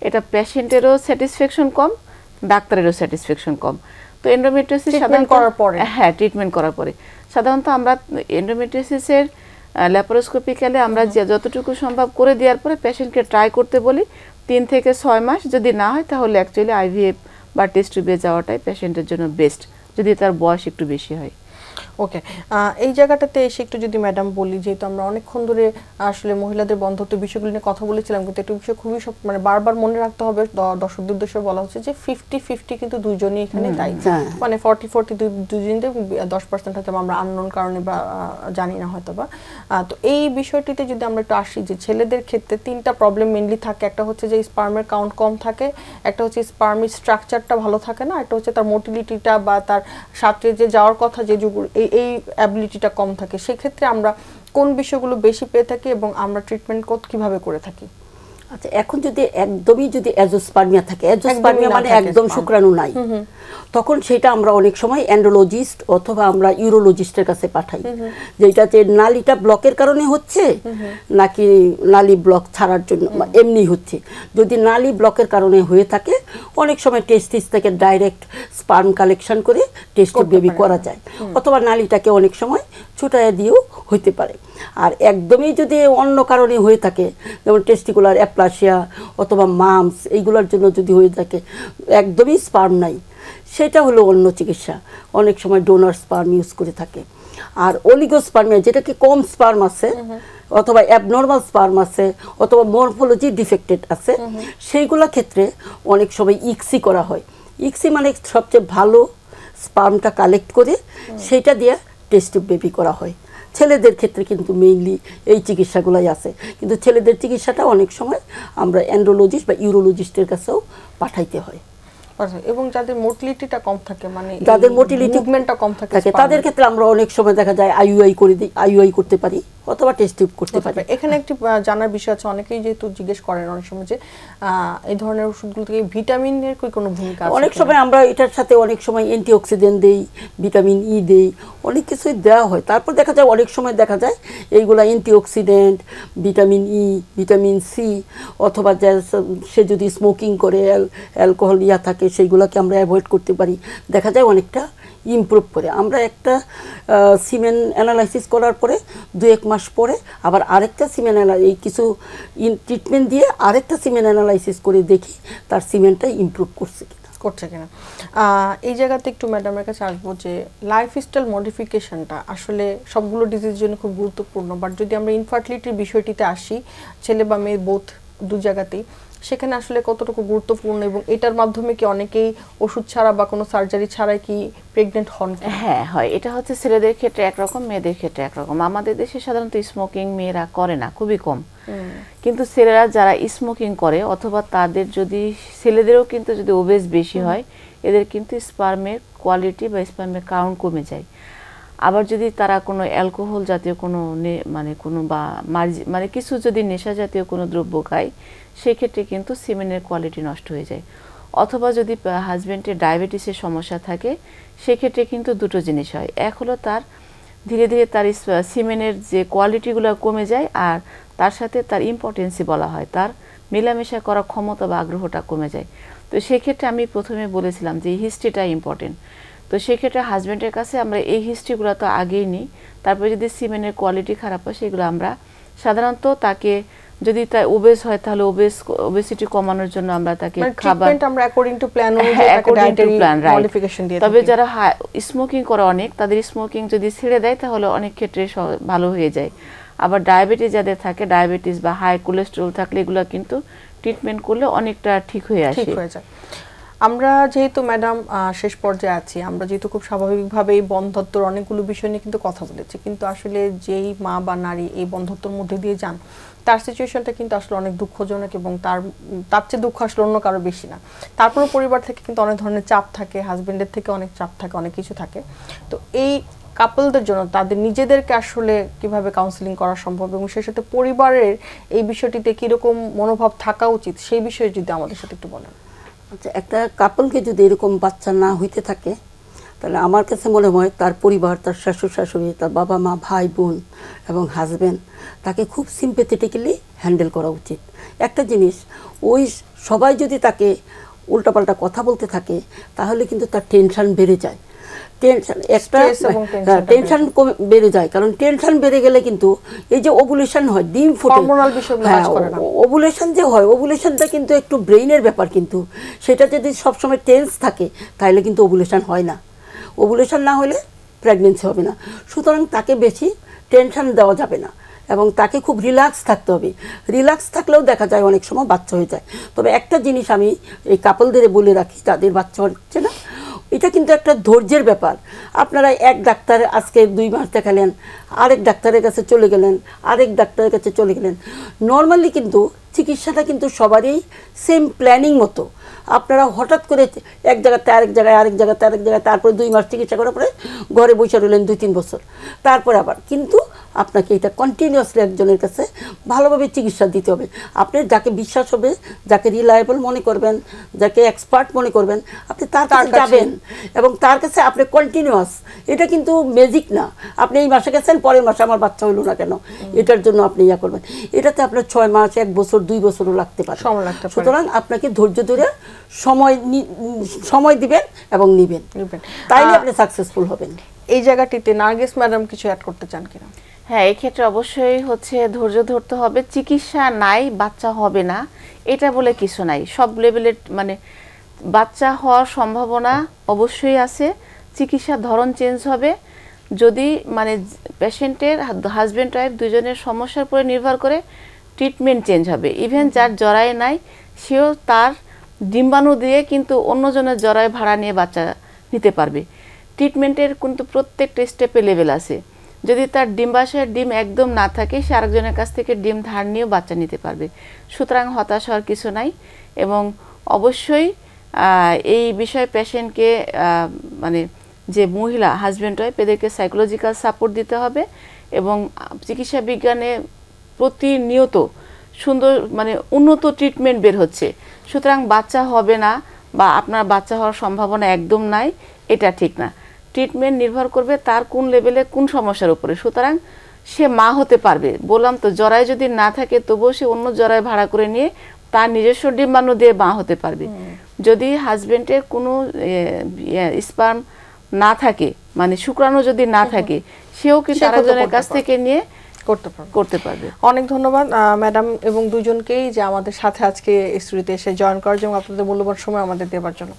Speaker 3: এটা পেশেন্টেরও স্যাটিসফ্যাকশন কম, ডাক্তারেরও স্যাটিসফ্যাকশন কম। তো এন্ডোমেট্রিওসিস সাধারণত ট্রিটমেন্ট করার পরে সাধারণত আমরা এন্ডোমেট্রিওসিসের ল্যাপারোস্কোপিক্যালি আমরা যতটুকু সম্ভব করে দেওয়ার পরে পেশেন্টকে ট্রাই করতে বলি 3 থেকে 6 মাস, যদি না হয় তাহলে অ্যাকচুয়ালি আইভিএফ বা টেস্ট টিউবে যাওয়াটাই পেশেন্টের জন্য বেস্ট, যদি তার বয়স একটু বেশি হয়।
Speaker 1: ওকে, এই জায়গাটাতে এসে একটু যদি ম্যাডাম বলি, যেহেতু আমরা অনেকক্ষণ ধরে আসলে মহিলাদের বন্ধ্যত্ব বিষয়গুলো নিয়ে কথা বলেছিলাম, কিন্তু একটা বিষয় খুবই মানে বারবার মনে রাখতে হবে, দর্শকদের উদ্দেশ্যে বলা হচ্ছে যে 50-50 কিন্তু দুইজনই এখানে দায়ী, মানে 40-40 দুইজনদের 10% হয়তো আমরা আননোন কারণে বা জানি না হয়তো বা। তো এই বিষয়টিতে যদি আমরা একটু আসি, যে ছেলেদের ক্ষেত্রে 3টা প্রবলেম মেইনলি থাকে। একটা হচ্ছে যে স্পার্মের কাউন্ট কম থাকে, একটা হচ্ছে স্পার্মের স্ট্রাকচারটা ভালো থাকে না, একটা হচ্ছে তার মোটিলিটিটা বা তার সাথে যে যাওয়ার কথা যে এই অ্যাবিলিটিটা কম থাকে। সেক্ষেত্রে আমরা কোন বিষয়গুলো বেশি পেয়ে থাকি এবং আমরা ট্রিটমেন্ট কিভাবে করে থাকি?
Speaker 2: আচ্ছা, এখন যদি একদমই যদি অ্যাজোস্পার্মিয়া থাকে, অ্যাজোস্পার্মিয়া মানে একদম শুক্রাণু নাই, তখন সেটা আমরা অনেক সময় অ্যান্ড্রোলজিস্ট অথবা আমরা ইউরোলজিস্টের কাছে পাঠাই, যেটা যে নালীটা ব্লকের কারণে হচ্ছে নাকি নালী ব্লক ছাড়ার জন্য এমনি হচ্ছে। যদি নালী ব্লকের কারণে হয়ে থাকে, অনেক সময় টেস্টিস থেকে ডাইরেক্ট স্পার্ম কালেকশন করে টেস্ট বেবি করা যায়, অথবা নালীটাকে অনেক সময় ছুটাইয়া দিয়েও হইতে পারে। আর একদমই যদি অন্য কারণে হয়ে থাকে, যেমন টেস্টিকুলার অ্যাপ্লাসিয়া অথবা মামস, এইগুলোর জন্য যদি হয়ে থাকে একদমই স্পার্ম নাই, সেটা হলো অন্য চিকিৎসা। অনেক সময় ডোনার স্পার্ম ইউজ করে থাকে। আর অলিগোস্পার্মিয়া, যেটা কি কম স্পার্ম আছে অথবা অ্যাবনর্মাল স্পার্ম আছে অথবা মরফোলজি ডিফেক্টেড আছে, সেইগুলো ক্ষেত্রে অনেক সময় ইক্সি করা হয়। ইক্সি মানে সবচেয়ে ভালো স্পার্মটা কালেক্ট করে সেইটা দিয়ে টেস্ট বেবি করা হয়। ছেলেদের ক্ষেত্রে কিন্তু মেইনলি এই চিকিৎসাগুলাই আছে, কিন্তু ছেলেদের চিকিৎসাটা অনেক সময় আমরা অ্যান্ড্রোলজিস্ট বা ইউরোলজিস্টের কাছেও পাঠাইতে হয়।
Speaker 1: এবং যাদের মোটিলিটিটা কম থাকে, মানে
Speaker 2: যাদের মোটিলিটি
Speaker 1: মুভমেন্টটা কম থাকে,
Speaker 2: তাদের ক্ষেত্রে আমরা অনেক সময় দেখা যায় আইইউআই করে দিই, আইইউআই করতে পারি অথবা টেস্ট টিউব করতে পারি।
Speaker 1: এখানে একটি জানার বিষয় আছে, অনেকেই যেহেতু জিজ্ঞেস করেন অনেক সময় যে এই ধরনের ওষুধগুলো থেকে ভিটামিনের কোনো ভূমিকা আছে?
Speaker 2: অনেক সময় আমরা এটার সাথে অনেক সময় অ্যান্টিঅক্সিডেন্ট দেই, ভিটামিন ই দেই, অনেক কিছুই দেওয়া হয়। তারপর দেখা যায় অনেক সময় দেখা যায় এইগুলা antioxidant, vitamin E, vitamin C, অথবা সে যদি স্মোকিং করে অ্যালকোহল থাকে, সেইগুলোকে আমরা অ্যাভয়েড করতে পারি, দেখা যায় অনেকটা ইমপ্রুভ করে। আমরা একটা সিমেন অ্যানালাইসিস করার পরে 2-1 মাস পরে আবার আরেকটা সিমেন এই কিছু ট্রিটমেন্ট দিয়ে আরেকটা সিমেন অ্যানালাইসিস করে দেখি তার সিমেন্টটা ইমপ্রুভ করছে কিনা।
Speaker 1: এই জায়গাতে একটু ম্যাডামের কাছে আসবো যে লাইফস্টাইল মডিফিকেশনটা আসলে সবগুলো ডিজিজের জন্য খুব গুরুত্বপূর্ণ, বাট যদি আমরা ইনফার্টিলিটির বিষয়টিতে আসি, ছেলে বা মেয়ে বোথ দু জায়গাতেই, সেখানে আসলে কতটুকু গুরুত্বপূর্ণ এবং এটার মাধ্যমে কি অনেকেই ওষুধ ছাড়া বা কোনো সার্জারি ছাড়াই কি প্রেগনেন্ট হন?
Speaker 3: হ্যাঁ হয়, এটা হচ্ছে ছেলেদের ক্ষেত্রে একরকম, মেয়েদের ক্ষেত্রে একরকম। আমাদের দেশে সাধারণত স্মোকিং মেয়েরা করে না, খুবই কম, কিন্তু ছেলেরা যারা স্মোকিং করে অথবা তাদের যদি ছেলেদেরও কিন্তু যদি ওবেস বেশি হয়, এদের কিন্তু স্পার্মের কোয়ালিটি বা স্পার্মের কাউন্ট কমে যায়। আবার যদি তারা কোনো অ্যালকোহল জাতীয় কোনো মানে কিছু যদি নেশা জাতীয় কোনো দ্রব্য খায়, সেক্ষেত্রে কিন্তু সিমেনের কোয়ালিটি নষ্ট হয়ে যায়। অথবা যদি হাজব্যান্ডের ডায়াবেটিসের সমস্যা থাকে, সেক্ষেত্রে কিন্তু দুটো জিনিস হয়। এক হলো তার ধীরে ধীরে তার সিমেনের যে কোয়ালিটিগুলো কমে যায়, আর তার সাথে তার ইম্পর্টেন্সি বলা হয়, তার মেলামেশা করার ক্ষমতা বা আগ্রহটা কমে যায়। তো সেক্ষেত্রে আমি প্রথমে বলেছিলাম যে হিস্ট্রিটা ইম্পর্টেন্ট। তো সেক্ষেত্রে হাজব্যান্ডের কাছে আমরা এই হিস্ট্রিগুলো তো আগেই নিই, তারপরে যদি সিমেনের কোয়ালিটি খারাপ হয় সেগুলো আমরা সাধারণত তাকে, যদি তাই ওবেস হয় তাহলে ওবেসিটি কমানোর জন্য আমরা তাকে খাবার,
Speaker 1: আমরা অ্যাকর্ডিং টু প্ল্যান অনুযায়ী তাকে ডায়েটারি মডিফিকেশন দিয়ে।
Speaker 3: তবে যারা স্মোকিং করে অনেক, তাদের স্মোকিং যদি ছেড়ে দেয় তাহলে অনেক ক্ষেত্রে ভালো হয়ে যায়। আবার ডায়াবেটিস যাদের থাকে, ডায়াবেটিস বা হাই কোলেস্টেরল থাকলে এগুলো কিন্তু ট্রিটমেন্ট করলে অনেকটা ঠিক হয়ে আসে।
Speaker 1: আমরা যেহেতু ম্যাডাম শেষ পর্যায়ে আছি, আমরা যেহেতু খুব স্বাভাবিকভাবে এই বন্ধ্যত্বর অনেকগুলো বিষয় নিয়ে কিন্তু কথা বলেছি, কিন্তু আসলে যেই মা বা নারী এই বন্ধ্যত্বর মধ্যে দিয়ে যান, তার সিচুয়েশনটা কিন্তু আসলে অনেক দুঃখজনক এবং তার চেয়ে দুঃখ আসলে অন্য কারো বেশি না। তারপরে পরিবার থেকে কিন্তু অনেক ধরনের চাপ থাকে, হাজবেন্ডের থেকে অনেক চাপ থাকে, অনেক কিছু থাকে। তো এই কাপলদের জন্য তাদের নিজেদেরকে আসলে কিভাবে কাউন্সেলিং করা সম্ভব এবং সেই সাথে পরিবারের এই বিষয়টিতে কিরকম মনোভাব থাকা উচিত, সেই বিষয়ে যদি আমাদের সাথে একটু বলেন।
Speaker 2: আচ্ছা, একটা কাপলকে যদি এরকম বাচ্চা না হইতে থাকে, তাহলে আমার কাছে মনে হয় তার পরিবার, তার শ্বশুর শাশুড়ি, তার বাবা মা, ভাই বোন এবং হাজব্যান্ড তাকে খুব সিম্পেথেটিক্যালি হ্যান্ডেল করা উচিত। একটা জিনিস, ওই সবাই যদি তাকে উল্টাপাল্টা কথা বলতে থাকে, তাহলে কিন্তু তার টেনশন বেড়ে যায়। টেনশন বেড়ে যায়, কারণ টেনশন বেড়ে গেলে কিন্তু এই যে ওভুলেশন হয়, ডিম ফুটে, ওভুলেশন যে হয়, ওভুলেশনটা কিন্তু একটু ব্রেইনের ব্যাপার, কিন্তু সেটা যদি সবসময় টেন্স থাকে তাহলে কিন্তু ওভুলেশন হয় না। ওভুলেশন না হলে প্রেগনেন্সি হবে না। সুতরাং তাকে বেশি টেনশন দেওয়া যাবে না এবং তাকে খুব রিল্যাক্স থাকতে হবে। রিল্যাক্স থাকলেও দেখা যায় অনেক সময় বাচ্চা হয়ে যায়। তবে একটা জিনিস আমি এই কাপলদের বলে রাখি, যাদের বাচ্চা হচ্ছে না, এটা কিন্তু একটা ধৈর্যের ব্যাপার। আপনারা এক ডাক্তার আজকে 2 মাস দেখালেন, আরেক ডাক্তারের কাছে চলে গেলেন, আরেক ডাক্তারের কাছে চলে গেলেন। নর্মালি কিন্তু চিকিৎসাটা কিন্তু সবারই সেম প্ল্যানিং মতো। আপনারা হঠাৎ করে এক জায়গাতে আরেক জায়গায়, আরেক জায়গাতে আরেক জায়গায়, তারপরে 2 মাস চিকিৎসা করার পরে ঘরে বসে রইলেন 2-3 বছর, তারপরে আবার। কিন্তু আপনাকে এটা কন্টিনিউয়াসলি একজনের কাছে ভালোভাবে চিকিৎসা দিতে হবে। আপনি যাকে বিশ্বাস হবে, যাকে রিলায়েবল মনে করবেন, যাকে এক্সপার্ট মনে করবেন, আপনি তার কাছে যাবেন এবং তার কাছে আপনি কন্টিনিউয়াস। এটা কিন্তু ম্যাজিক না, আপনি এই মাসে গেছেন পরের মাসে আমার বাচ্চা হইল না কেন, এটার জন্য আপনি ইয়া করবেন। এটাতে আপনার 6 মাস, 1 বছর, 2 বছরও লাগতে পারে। সুতরাং আপনাকে ধৈর্য ধরে সময় দিবেন এবং নিবেন, তাইলে আপনি সাকসেসফুল হবেন।
Speaker 1: এই জায়গাটিতে নার্গিস ম্যাডাম কিছু অ্যাড করতে চান কিনা?
Speaker 3: হ্যাঁ, এই ক্ষেত্রে অবশ্যই ধৈর্য ধরতে হবে। চিকিৎসা নাই বাচ্চা হবে না এটা বলে কিছু নাই। সব লেভেলের বাচ্চা হওয়ার সম্ভাবনা অবশ্যই আছে। চিকিৎসার ধরন চেঞ্জ হবে। যদি পেশেন্টের হাজব্যান্ড ওয়াইফ দুজনের সমস্যার উপরে নির্ভর করে ট্রিটমেন্ট চেঞ্জ হবে। ইভেন যার জরায় নাই সেও তার ডিম্বাণু দিয়ে কিন্তু অন্যজনের জরায় ভাড়া নিয়ে বাচ্চা নিতে পারবে। ট্রিটমেন্টের কিন্তু প্রত্যেকটা স্টেপে লেভেল আছে। যদি তার ডিম্বাশয়ের ডিম একদম না থাকে, সে আরেকজনের কাছ থেকে ডিম ধার নিয়েও বাচ্চা নিতে পারবে। সুতরাং হতাশ হওয়ার কিছু নাই এবং অবশ্যই এই বিষয়ে পেশেন্টকে যে মহিলা হাজব্যান্ড ওয়াইফ এদেরকে সাইকোলজিক্যাল সাপোর্ট দিতে হবে এবং চিকিৎসা বিজ্ঞানে প্রতিনিয়ত সুন্দর উন্নত ট্রিটমেন্ট বের হচ্ছে। সুতরাং বাচ্চা হবে না বা আপনার বাচ্চা হওয়ার সম্ভাবনা একদম নাই এটা ঠিক না। ট্রিটমেন্ট নির্ভর করবে তার কোন লেভেলে কোন সমস্যার উপরে। সুতরাং সে মা হতে পারবে। বললাম তো, জরায় যদি না থাকে তবুও সে অন্য জরায় ভাড়া করে নিয়ে তার নিজস্ব ডিম্বাণু দিয়ে মা হতে পারবে। যদি হাজবেন্ডের কোনো স্পার্ম না থাকে, শুক্রাণু যদি না থাকে, সেও কিন্তু আরেকজনের কাছ থেকে নিয়ে করতে পারবে।
Speaker 1: অনেক ধন্যবাদ ম্যাডাম এবং দুজনকেই যে আমাদের সাথে আজকে স্টুডিওতে এসে জয়েন করার জন্য, আপনাদের মূল্যবান সময় আমাদের দেওয়ার জন্য।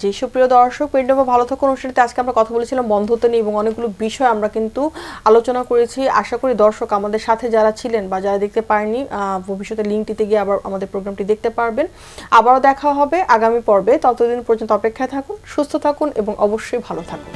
Speaker 1: যে সুপ্রিয় দর্শক, মেডিনোভা ভালো থাকুন অনুষ্ঠানটিতে আজকে আমরা কথা বলেছিলাম বন্ধুত্ব নিয়ে এবং অনেকগুলো বিষয় আমরা কিন্তু আলোচনা করেছি। আশা করি দর্শক আমাদের সাথে যারা ছিলেন বা যারা দেখতে পারেনি, ভবিষ্যতে লিঙ্কটিতে গিয়ে আবার আমাদের প্রোগ্রামটি দেখতে পারবেন। আবারও দেখা হবে আগামী পর্বে। ততদিন পর্যন্ত অপেক্ষায় থাকুন, সুস্থ থাকুন এবং অবশ্যই ভালো থাকুন।